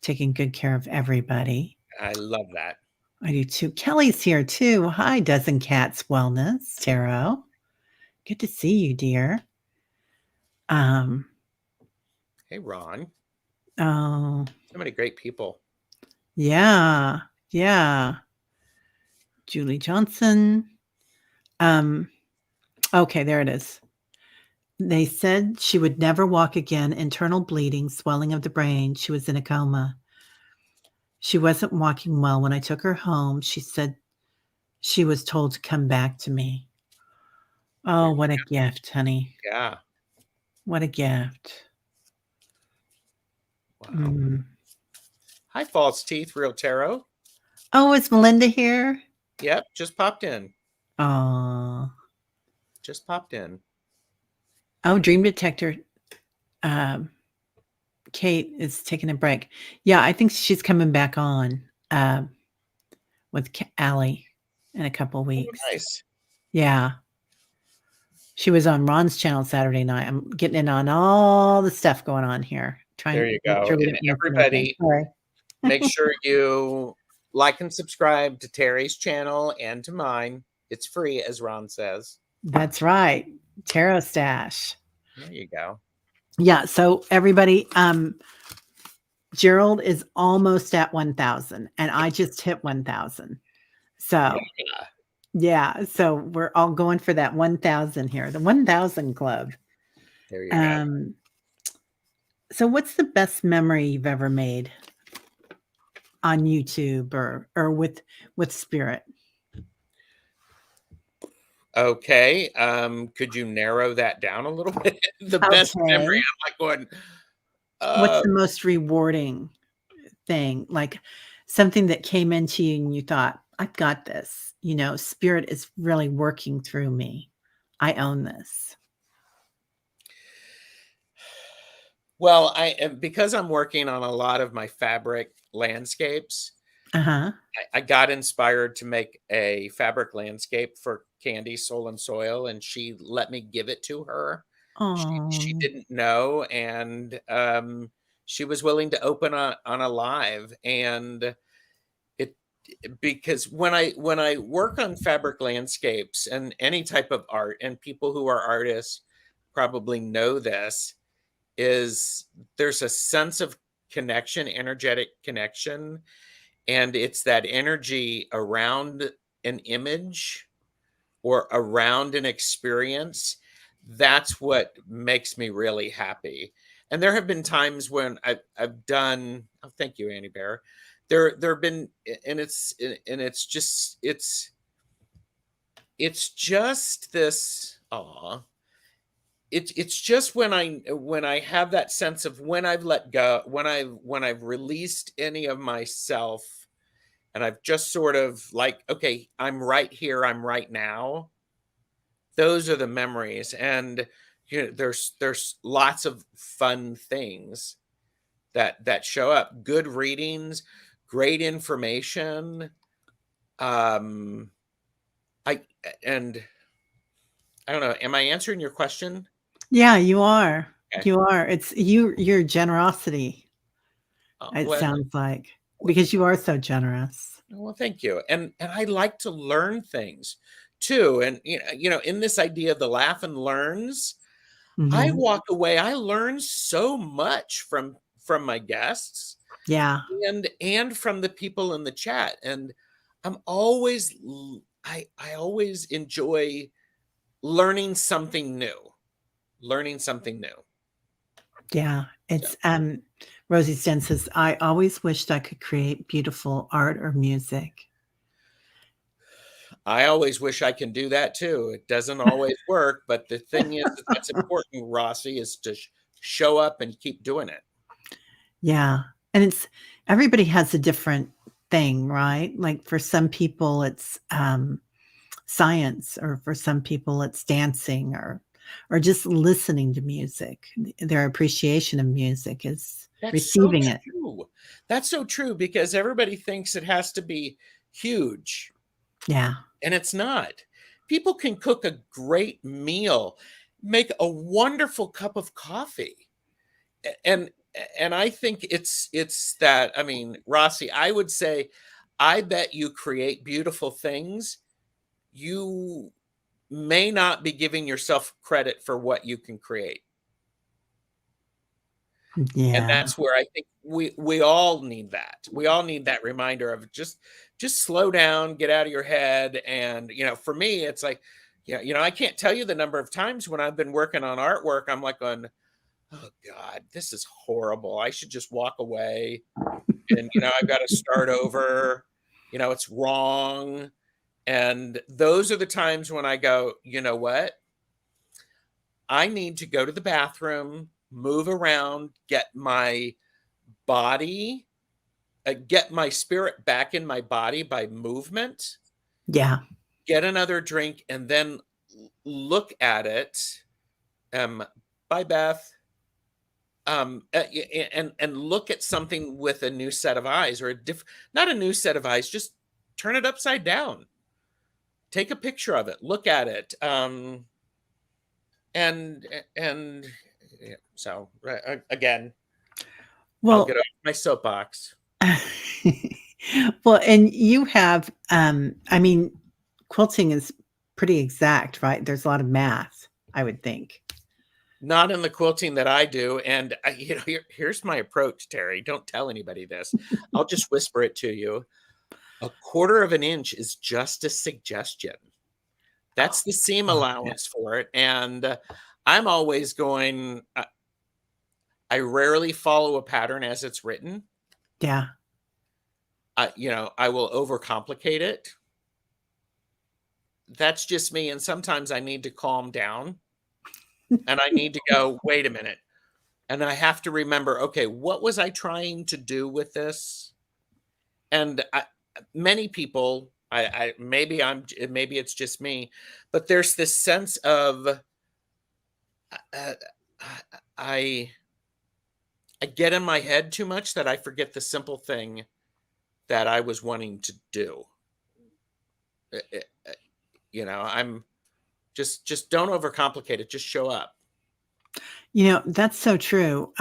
taking good care of everybody. I love that. I do too. Kelly's here too. Hi, Dozen Cats Wellness, Tarot. Good to see you, dear. Um, Hey, Ron. oh, So many great people. yeah, yeah. Julie Johnson. Um, okay, there it is. They said she would never walk again. Internal bleeding, swelling of the brain. She was in a coma. She wasn't walking well. When I took her home, she said she was told to come back to me. There Oh, you what a gift, honey. go. Yeah. What a gift. Wow. Mm. Hi, False Teeth, Real Tarot. Oh, is Melinda here? Yep, just popped in. Oh, Just popped in. oh, Dream Detector. Um, Kate is taking a break. Yeah, I think she's coming back on with Allie in a couple Oh, weeks. nice. Yeah, she was on Ron's channel Saturday night. I'm getting in on all the stuff going on here. Trying There to you make go. sure we And don't miss anything. everybody, Sorry. make sure you like and subscribe to Terry's channel and to mine. It's free, as Ron says. That's right. TarotStache. There you go. Yeah, so everybody, Gerald is almost at 1,000 and I just hit 1,000. So, Yeah. yeah, so we're all going for that 1,000 here, the 1,000 club. There you go. Um, so what's the best memory you've ever made on YouTube or with spirit? Okay. Could you narrow that down a little bit? The best memory. Okay. I'm like going, What's uh, the most rewarding thing? Like something that came into you and you thought, "I've got this." Spirit is really working through me. I own this. well, because I'm working on a lot of my fabric landscapes. Uh-huh. I got inspired to make a fabric landscape for Candy Soul and Soil, and she let me give it to her. She Oh, didn't know, and she was willing to open on a live. And it because when I work on fabric landscapes and any type of art, and people who are artists probably know this, is there's a sense of connection, energetic connection, and it's that energy around an image or around an experience. That's what makes me really happy. And there have been times when I've done, oh, thank you, Annie Bear. There have been, and it's just this, aw, it's just when I have that sense of when I've let go, when I've released any of myself, and I've just sort of like, okay, I'm right here, I'm right now. Those are the memories. And there's lots of fun things that show up. Good readings, great information. Um I and I don't know, am I answering your question? Yeah, you are. Okay. You are. It's your generosity, it Well, sounds like, because you are so generous. well, thank you. And I like to learn things too. And in this idea of the laugh and learns, I Mhm. walk away, I learn so much from my guests Yeah. and from the people in the chat. And I'm always I always enjoy learning something new. Learning something new. Yeah. So It's, Rosie Sten says, "I always wished I could create beautiful art or music." I always wish I can do that too. It doesn't always work, but the thing is that's important, Rossi, is to show up and keep doing it. Yeah. And it's everybody has a different thing, right? Like for some people it's science, or for some people it's dancing, or just listening to music. Their appreciation of music is That's so receiving it. true. That's so true because everybody thinks it has to be huge, Yeah. and it's not. People can cook a great meal, make a wonderful cup of coffee. And and I think it's that, I mean, Rossi, I would say I bet you create beautiful things. You may not be giving yourself credit for what you can create. And Yeah. that's where I think we all need that. We all need that reminder of just slow down, get out of your head. And for me, it's like, I can't tell you the number of times when I've been working on artwork, I'm like going, oh God, this is horrible. I should just walk away. And I've got to start over. It's wrong. And those are the times when I go, you know what? I need to go to the bathroom, move around, body, get my spirit back in my body by movement, Yeah. get another drink, and then look at it. Bye, Beth. And look at something with a new set of eyes, or not a new set of eyes, just turn it upside down. Take a picture of it, look at it. And yeah, so again, I'll get Well, off my soapbox. well, and you have, I mean, quilting is pretty exact, right? There's a lot of math, I would think. Not in the quilting that I do. And here's my approach, Terry. Don't tell anybody this. I'll just whisper it to you. A quarter of an inch is just a suggestion. Oh, That's the seam yeah. allowance for it. And I'm always going, I rarely follow a pattern as it's written. Yeah. I will overcomplicate it. That's just me. And sometimes I need to calm down and I need to go, wait a minute. And I have to remember, okay, what was I trying to do with this? And many people, maybe it's just me, but there's this sense of uh, I I get in my head too much that I forget the simple thing that I was wanting to do. Uh, uh, uh, I'm just don't overcomplicate it. Just show up. That's so true.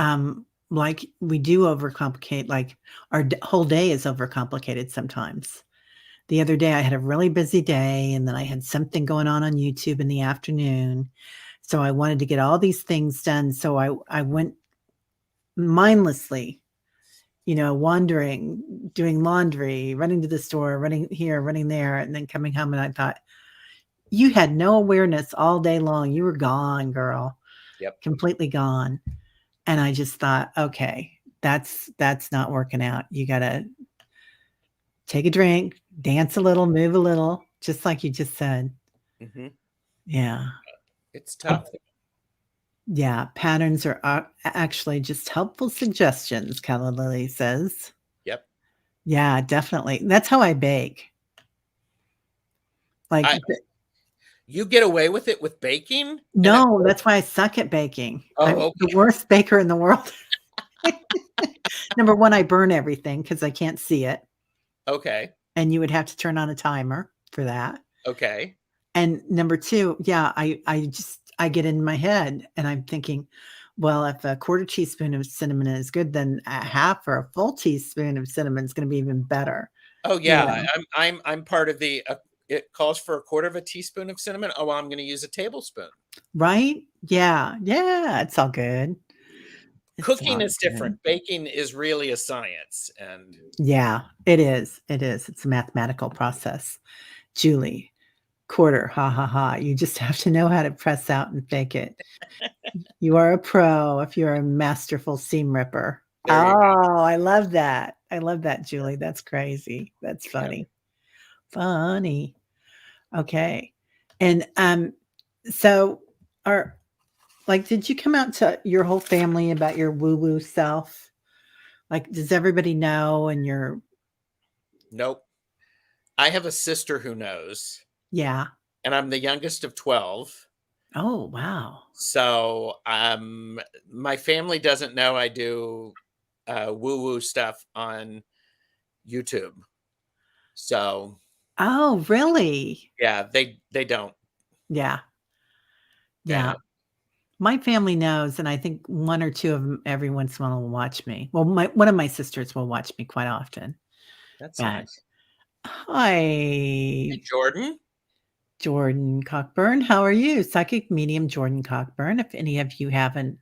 Like we do overcomplicate, like our whole day is overcomplicated sometimes. The other day I had a really busy day and then I had something going on YouTube in the afternoon. So I wanted to get all these things done. So I went mindlessly, wandering, doing laundry, running to the store, running here, running there, and then coming home. And I thought, you had no awareness all day long. You were gone, girl, Yep. completely gone. And I just thought, okay, that's not working out. You got to take a drink, dance a little, move a little, just like you just said. Hmm. Yeah. It's tough. Yeah, patterns are actually just helpful suggestions, Calla Lily says. Yep. Yeah, definitely. That's how I bake. Like, I You get away with it with baking, and it no, works? that's why I suck at baking. I'm Oh, the worst baker in the world. Number 1, I burn everything because I can't see it, okay. and you would have to turn on a timer for that. Okay. And number 2, yeah, I get in my head and I'm thinking, well, if a quarter teaspoon of cinnamon is good, then a half or a full teaspoon of cinnamon is gonna be even better, Oh, you yeah. know, I'm part of the, it calls for a quarter of a teaspoon of cinnamon. Oh, I'm gonna use a tablespoon. right? Yeah, yeah, it's all good. It's Cooking all is different. good. Baking is really a science, and Yeah, it is, it's a mathematical process. Julie, quarter, ha, ha, ha, you just have to know how to press out and fake it. You are a pro if you're a masterful seam ripper. there you go. Oh, I love that, Julie, that's crazy. That's Yep. funny. Funny. Okay. And, so are like, did you come out to your whole family about your woo-woo self? Like, does everybody know and you're Nope. I have a sister who knows, yeah. and I'm the youngest of 12. Oh, wow. So, my family doesn't know I do, woo-woo stuff on YouTube. So, Oh, really? yeah, they don't. Yeah, yeah. Yeah, My family knows, and I think 1 or 2 of them every once in a while will watch me. Well, my one of my sisters will watch me quite often. that's But nice. hi, Hey, Jordan. Jordan Cockburn. How are you? Psychic medium Jordan Cockburn. If any of you haven't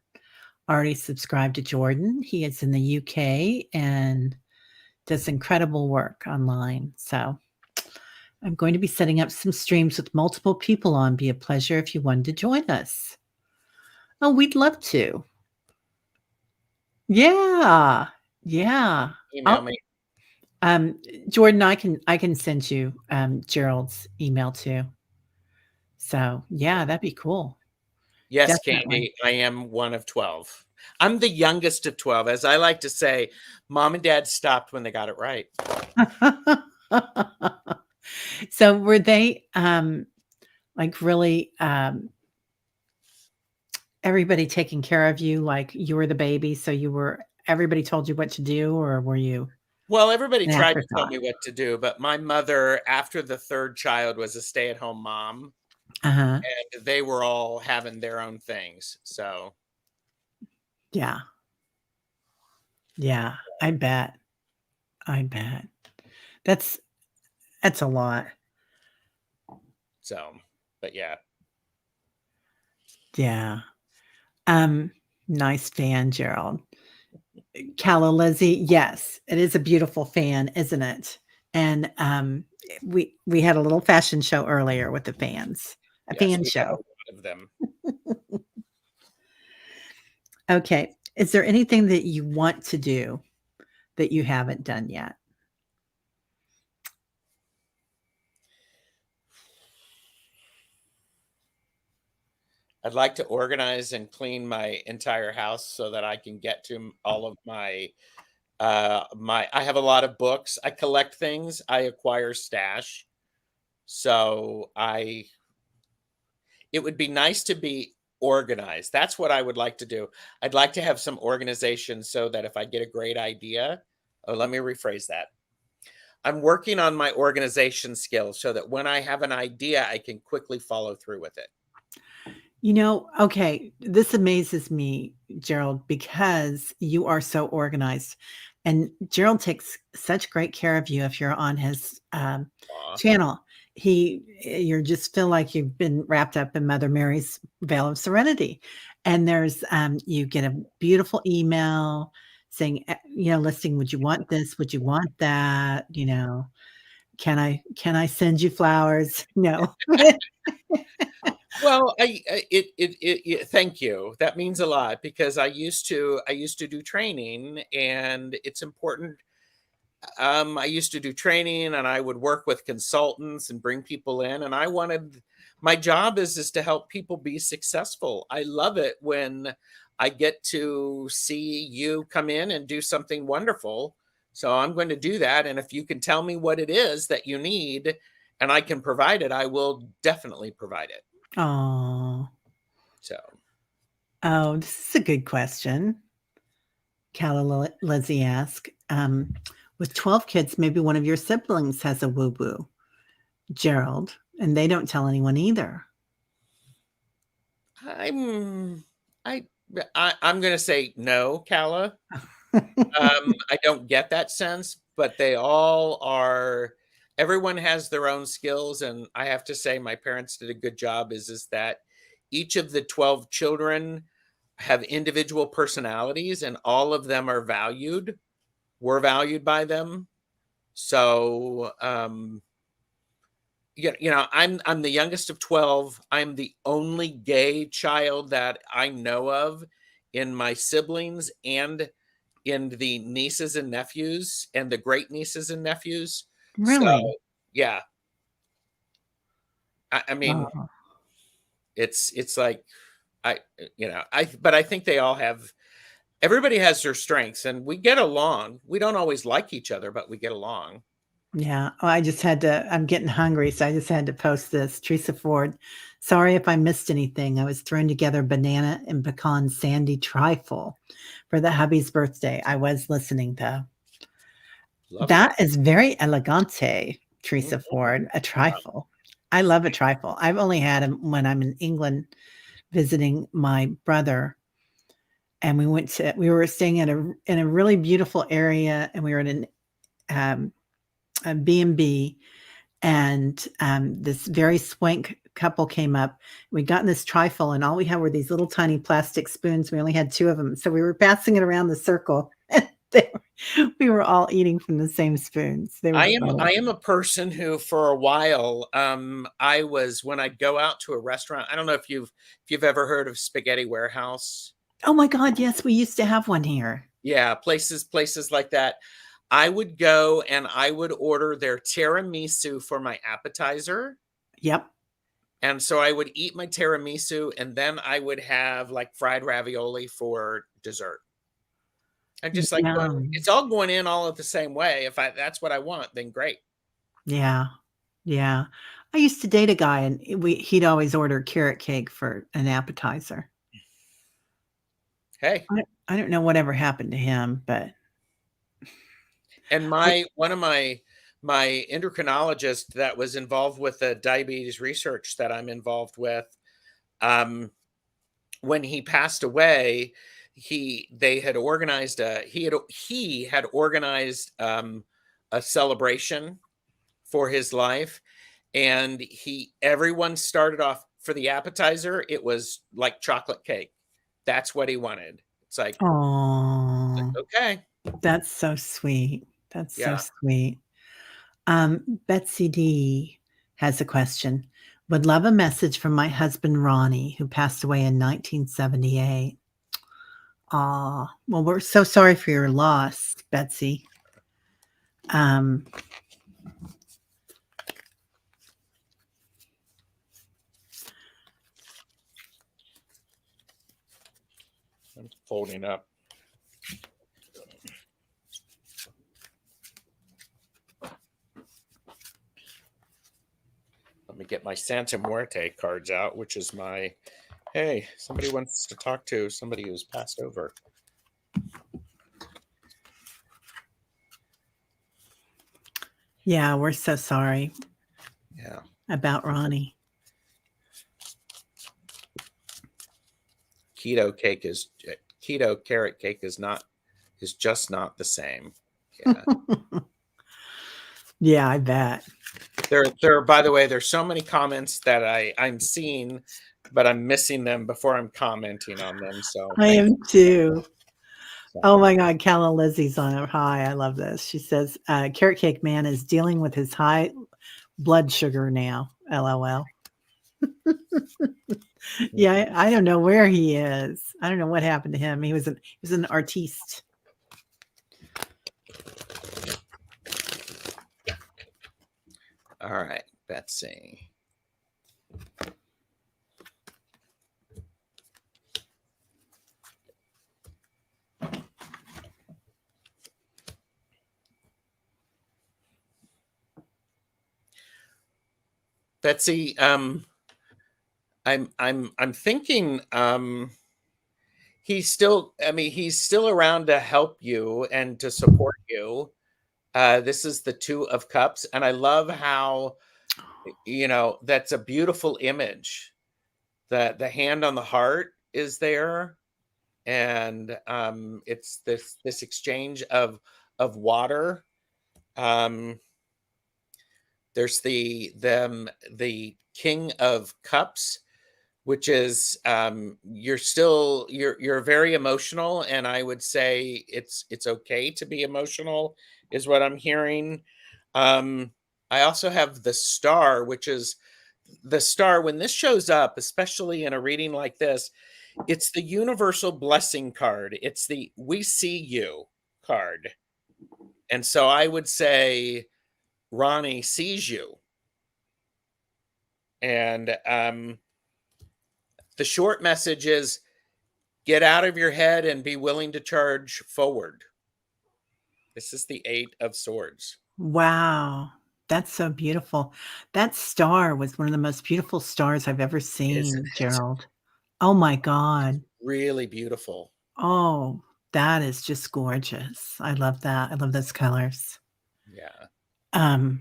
already subscribed to Jordan, he is in the UK and does incredible work online. So I'm going to be setting up some streams with multiple people on. Be a pleasure if you wanted to join us. Oh, we'd love to. Yeah. Yeah. Email I'll me. um, Jordan, I can send you, Gerald's email too. So, yeah, that'd be cool. Yes, Definitely. Candy, I am one of 12. I'm the youngest of 12. As I like to say, mom and dad stopped when they got it right. So, were they, like, really, everybody taking care of you, like, you were the baby, so you were everybody told you what to do, or were you Well, everybody an tried to tell afterthought? me what to do, but my mother, after the 3rd child, was a stay-at-home mom, Uh-huh. and they were all having their own things. So, Yeah. Yeah. I bet. I bet. That's that's a lot. so, but yeah. Yeah. Um, nice fan, Gerald. Calla Lizzie, yes, it is a beautiful fan, isn't it? And, we had a little fashion show earlier with the fans, a Yes, fan we have a show. lot of them. Okay. Is there anything that you want to do that you haven't done yet? I'd like to organize and clean my entire house so that I can get to all of my I have a lot of books. I collect things. I acquire stash. So I it would be nice to be organized. That's what I would like to do. I'd like to have some organization so that if I get a great idea, oh, let me rephrase that. I'm working on my organization skills so that when I have an idea, I can quickly follow through with it. Okay, this amazes me, Gerald, because you are so organized. And Gerald takes such great care of you if you're on his Aw. channel. You just feel like you've been wrapped up in Mother Mary's veil of serenity. And there's, you get a beautiful email saying, listing, would you want this? Would you want that? Can I send you flowers? No. Well, thank you. That means a lot because I used to do training, and it's important. I used to do training, and I would work with consultants and bring people in, and I wanted my job is to help people be successful. I love it when I get to see you come in and do something wonderful. So I'm going to do that. And if you can tell me what it is that you need and I can provide it, I will definitely provide it. Oh, So oh, this is a good question. Calla Lizzie asked, with 12 kids, maybe one of your siblings has a woo woo, Gerald, and they don't tell anyone either. I'm I, I'm going to say no, Calla. I don't get that sense, but they all are. Everyone has their own skills, and I have to say, my parents did a good job. Is that each of the 12 children have individual personalities, and all of them are valued. We're valued by them. So, I'm the youngest of 12. I'm the only gay child that I know of in my siblings and in the nieces and nephews and the great nieces and nephews. So, Really? yeah, I mean, Oh, it's like I but I think they all have everybody has their strengths and we get along. We don't always like each other, but we get along. yeah. Oh, I'm getting hungry, so I just had to post this. Teresa Ford, sorry if I missed anything. I was throwing together banana and pecan sandy trifle for the hubby's birthday. I was listening though. Lovely. That is very elegante, Teresa Mhm. Ford, a trifle. I love a trifle. I've only had them when I'm in England visiting my brother, and we were staying in a really beautiful area, and we were in um, a B&B, and this very swank couple came up. We got in this trifle, and all we had were these little tiny plastic spoons. We only had 2 of them, so we were passing it around the circle, and we were all eating from the same spoons. They were I funny. am a person who for a while I was when I'd go out to a restaurant. I don't know if you've ever heard of Spaghetti Warehouse. Oh my god, yes, we used to have one here. Yeah, places like that. I would go and I would order their tiramisu for my appetizer. Yep. And so I would eat my tiramisu and then I would have like fried ravioli for dessert. I'm just like going, Yum. it's all going in all of the same way. If I that's what I want, then great. Yeah. Yeah. I used to date a guy, and he'd always order carrot cake for an appetizer. Hey. I don't know whatever happened to him, but And I my one of my endocrinologist that was involved with the diabetes research that I'm involved with, um, when he passed away, they had organized he had organized a celebration for his life, and he everyone started off for the appetizer. It was like chocolate cake. That's what he wanted. It's like oh, okay, that's so sweet. That's so yeah. sweet. Betsy D has a question. Would love a message from my husband, Ronnie, who passed away in 1978. Ah, well, we're so sorry for your loss, Betsy. Um, I'm folding up. Let me get my Santa Muerte cards out, which is my hey, somebody wants to talk to somebody who's passed over. yeah, we're so sorry Yeah. about Ronnie. Keto carrot cake is just not the same. Yeah. Yeah, I bet. There by the way, there's so many comments that I'm seeing, but I'm missing them before I'm commenting on them. So I thank am too. you. Oh my God, Calla Lizzie's on a high. I love this. She says, Carrot Cake Man is dealing with his high blood sugar now. LOL. Yeah, I don't know where he is. I don't know what happened to him. He was an artiste. All right, Betsy. Betsy, I'm thinking he's still, I mean, he's still around to help you and to support you. This is the 2 of Cups, and I love how, that's a beautiful image. The hand on the heart is there, and it's this exchange of water. Um, there's the King of Cups, which is, you're very emotional, and I would say it's okay to be emotional, is what I'm hearing. Um, I also have the Star, which is the Star. When this shows up, especially in a reading like this, it's the universal blessing card. It's the "we see you" card. And so I would say Ronnie sees you. And the short message is, get out of your head and be willing to charge forward. This is the 8 of Swords. Wow. That's so beautiful. That star was one of the most beautiful stars I've ever Isn't seen, it? Gerald. Oh my god. Really beautiful. Oh, that is just gorgeous. I love that. I love those colors. Yeah. Um,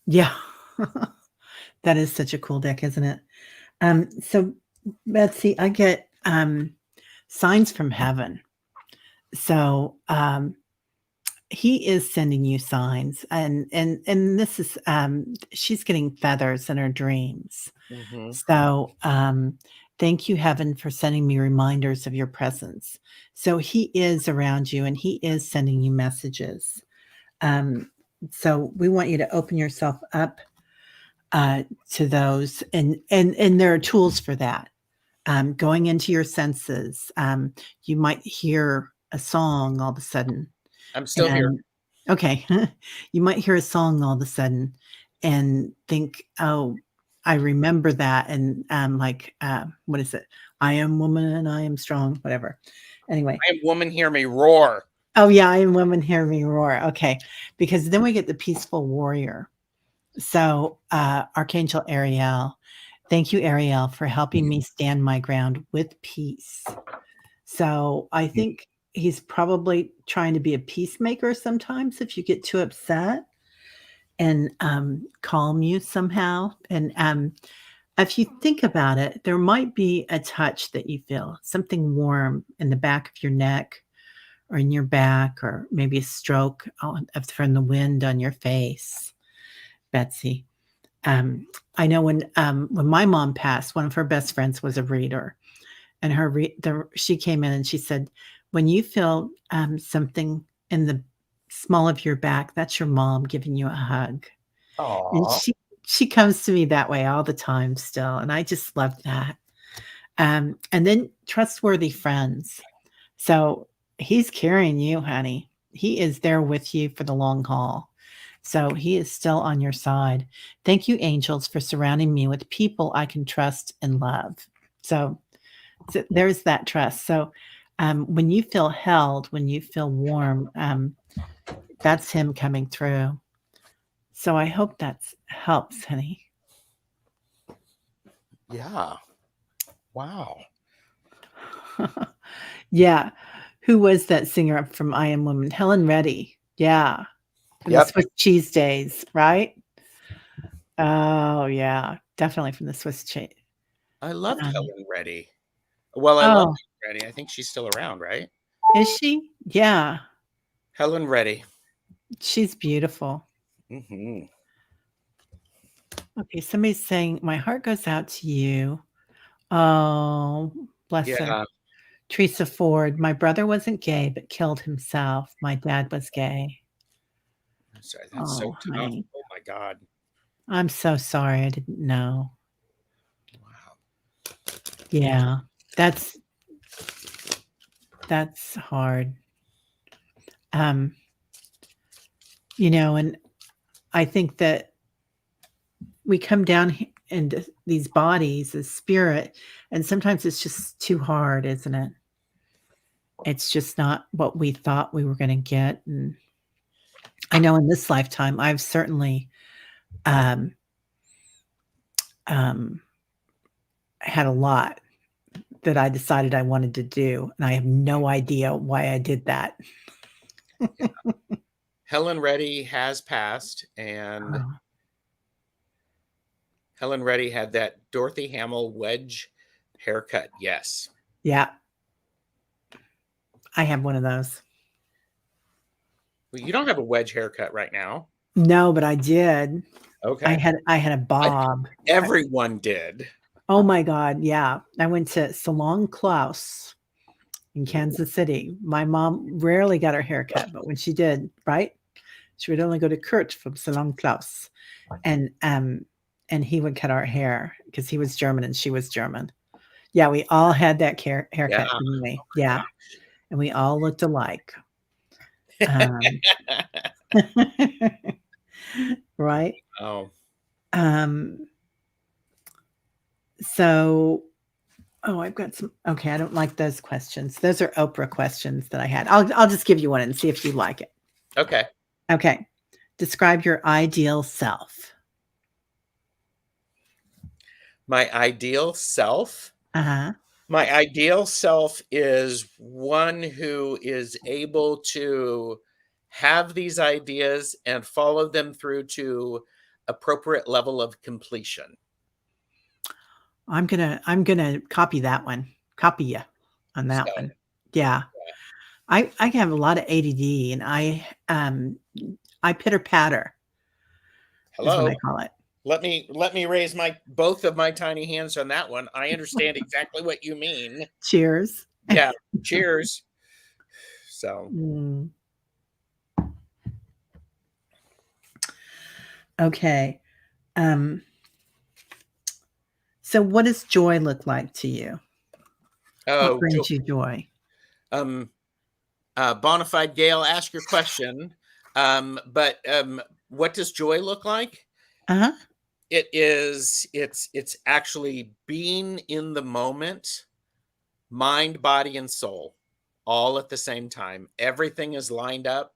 yeah. That is such a cool deck, isn't it? So Betsy, I get signs from heaven. So he is sending you signs, and this is she's getting feathers in her dreams. Hmm. So thank you, heaven, for sending me reminders of your presence. So he is around you, and he is sending you messages. Um, so we want you to open yourself up to those, and there are tools for that. Going into your senses. You might hear a song all of a sudden, I'm still here. and okay, you might hear a song all of a sudden and think, "Oh, I remember that," and, like, what is it? "I am woman, I am strong," whatever. Anyway. I am woman, hear me roar. Oh, yeah, "I am woman, hear me roar." Okay, because then we get the peaceful warrior. So, Archangel Ariel, thank you, Ariel, for helping me stand my ground with peace. So I think he's probably trying to be a peacemaker sometimes if you get too upset, and calm you somehow. And if you think about it, there might be a touch that you feel, something warm in the back of your neck or in your back, or maybe a stroke from the wind on your face, Betsy. I know when my mom passed, one of her best friends was a reader, and she came in and she said, "When you feel something in the small of your back, that's your mom giving you a hug." And Aw. she comes to me that way all the time still, and I just love that. And then trustworthy friends. So he's carrying you, honey. He is there with you for the long haul. So he is still on your side. Thank you, angels, for surrounding me with people I can trust and love. So there's that trust. So when you feel held, when you feel warm, that's him coming through. So I hope that helps, honey. Yeah. Wow. Yeah. Who was that singer from I Am Woman? Helen Reddy. Yeah. From the Yep. Swiss cheese days, right? Oh, yeah. Definitely from the Swiss cheese. I loved Um, Helen Reddy. Well, I love oh, Helen Reddy. I think she's still around, right? is she? Yeah. Helen Reddy. She's beautiful. Hmm. Okay, somebody's saying, "My heart goes out to you." Oh, bless her. Yeah. Teresa Ford, "My brother wasn't gay, but killed himself. My dad was gay." I'm sorry. That's so Oh, tough. honey. Oh my God. I'm so sorry, I didn't know. Wow. Yeah, that's that's hard. Um, and I think that we come down into these bodies as spirit, and sometimes it's just too hard, isn't it? It's just not what we thought we were gonna get, and I know in this lifetime, I've certainly um, um, had a lot that I decided I wanted to do, and I have no idea why I did that. Helen Reddy has passed, and Oh, Helen Reddy had that Dorothy Hamill wedge haircut. Yes. yeah, I have one of those. Well, you don't have a wedge haircut right now. No, but I did. Okay. I had a I think bob. everyone did. Oh my god, yeah. I went to Salon Klaus in Ooh, Kansas City. My mom rarely got her hair cut, but when she did, right? She would only go to Kurt from Salon Klaus. And he would cut our hair because he was German and she was German. Yeah, we all had that yeah. haircut, didn't we? Yeah, and we all looked alike. Um, right? Oh, Um, so oh, I've got some okay, I don't like those questions. Those are Oprah questions that I had. I'll just give you one and see if you like it. okay. Okay. Describe your ideal self. My ideal self. Uh-huh. My ideal self is one who is able to have these ideas and follow them through to appropriate level of completion. I'm gonna copy that one. Copy you on that So, one. Yeah. I have a lot of ADD and I pitter patter is what I hello. call it. Let me raise my both of my tiny hands on that one. I understand exactly what you mean. Cheers. Yeah. Cheers. So, Mm, okay. Um, so what does joy look like to you? What oh, brings you joy? um, Bonafide Gail, ask your question. But what does joy look like? Uh-huh. It's actually being in the moment, mind, body, and soul, all at the same time. Everything is lined up.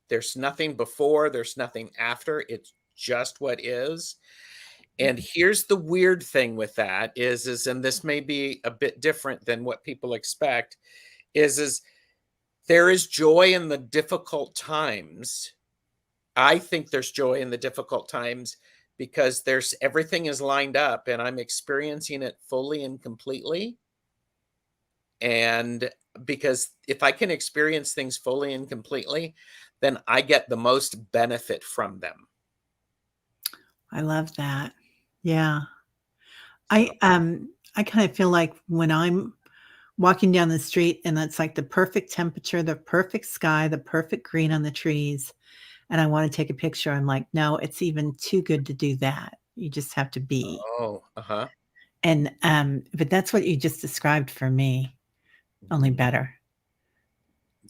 There's nothing before, there's nothing after. It's just what is. And here's the weird thing with that is and this may be a bit different than what people expect, is there is joy in the difficult times. I think there's joy in the difficult times because there's everything is lined up and I'm experiencing it fully and completely. And because if I can experience things fully and completely, then I get the most benefit from them. I love that. Yeah. So, I kind of feel like when I'm walking down the street and it's like the perfect temperature, the perfect sky, the perfect green on the trees, and I want to take a picture, I'm like, no, it's even too good to do that. You just have to be. oh, uh-huh. And but that's what you just described for me, only better.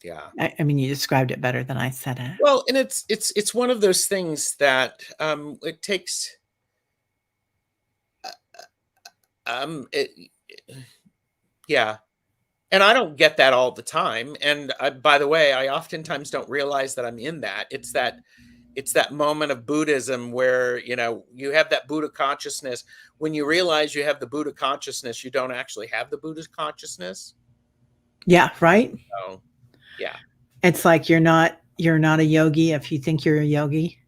Yeah. I mean, you described it better than I said it. Well, and it's one of those things that it takes it, yeah. And I don't get that all the time. And by the way, I oftentimes don't realize that I'm in that. It's that moment of Buddhism where, you have that Buddha consciousness. When you realize you have the Buddha consciousness, you don't actually have the Buddha consciousness. Yeah, right? So, yeah. It's like you're not a yogi if you think you're a yogi.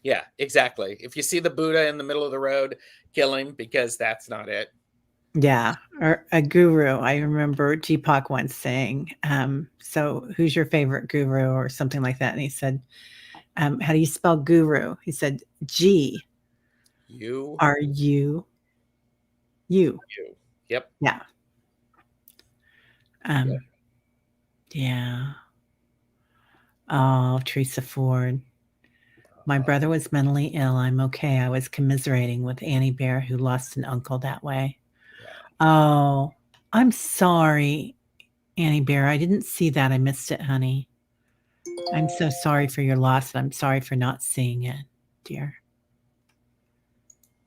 Yeah, exactly. If you see the Buddha in the middle of the road, kill him because that's not it. Yeah, or a guru. I remember Deepak once saying, "So who's your favorite guru?" or something like that, and he said, "How do you spell guru?" He said, "G You, R U U." you. Yep. Yeah. Yep. Um, yeah. Oh, Teresa Ford. My brother was mentally ill. I'm okay. I was commiserating with Annie Bear, who lost an uncle that way. Yeah. Oh, I'm sorry, Annie Bear. I didn't see that. I missed it, honey. I'm so sorry for your loss. I'm sorry for not seeing it, dear.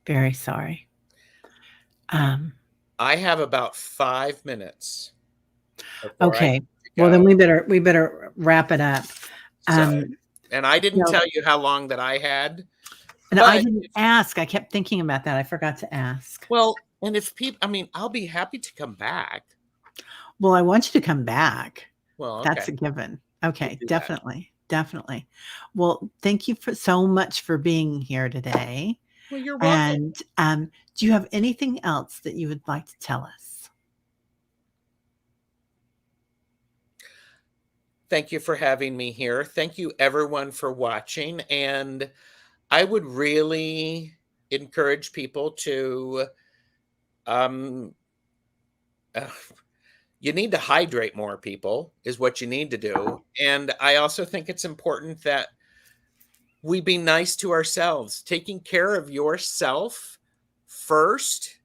Very sorry. Um, I have about 5 minutes before I okay. need to Well, then go. we better wrap it up. So, Um, And I didn't No. tell you how long that I had, And I but didn't ask. I kept thinking about that. I forgot to ask. well, and if people, I mean, I'll be happy to come back. Well, I want you to come back. Well, okay, That's a given. we'll Okay, do that. definitely, definitely. Well, thank you for so much for being here today. Well, you're welcome. And do you have anything else that you would like to tell us? Thank you for having me here. Thank you, everyone, for watching. And I would really encourage people to, um, uh, you need to hydrate more, people, is what you need to do. And I also think it's important that we be nice to ourselves. Taking care of yourself first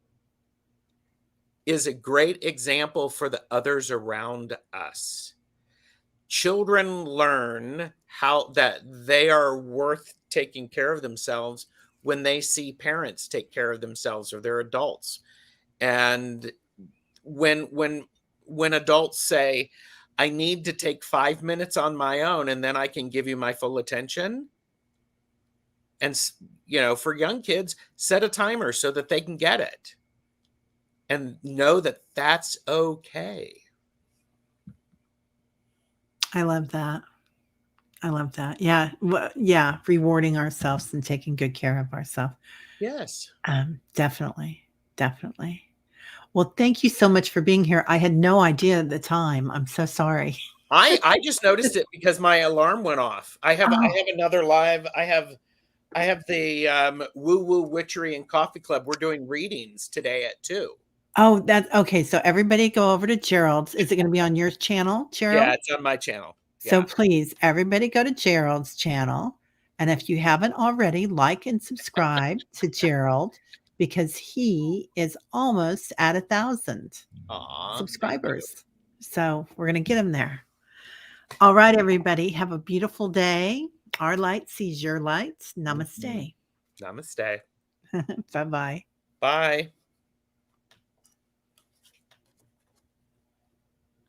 is a great example for the others around us. Children learn how that they are worth taking care of themselves when they see parents take care of themselves or their adults. And when adults say, I need to take 5 minutes on my own and then I can give you my full attention. And for young kids, set a timer so that they can get it and know that that's okay. I love that. I love that. Yeah. Yeah. Rewarding ourselves and taking good care of ourselves. Yes. Definitely. Definitely. Well, thank you so much for being here. I had no idea at the time. I'm so sorry. I just noticed it because my alarm went off. I have Oh, another live. I have the Woo Woo Witchery and Coffee Club. We're doing readings today at 2. oh, that's okay. So everybody go over to Gerald's. Is it going to be on your channel, Yeah, Gerald? it's on my channel. So Yeah. please, everybody go to Gerald's channel. And if you haven't already, like and subscribe to Gerald because he is almost at 1,000 Aw, thank you. subscribers. So we're going to get him there. All right, everybody. Have a beautiful day. Our light sees your light. Namaste. Namaste. Bye bye. Bye.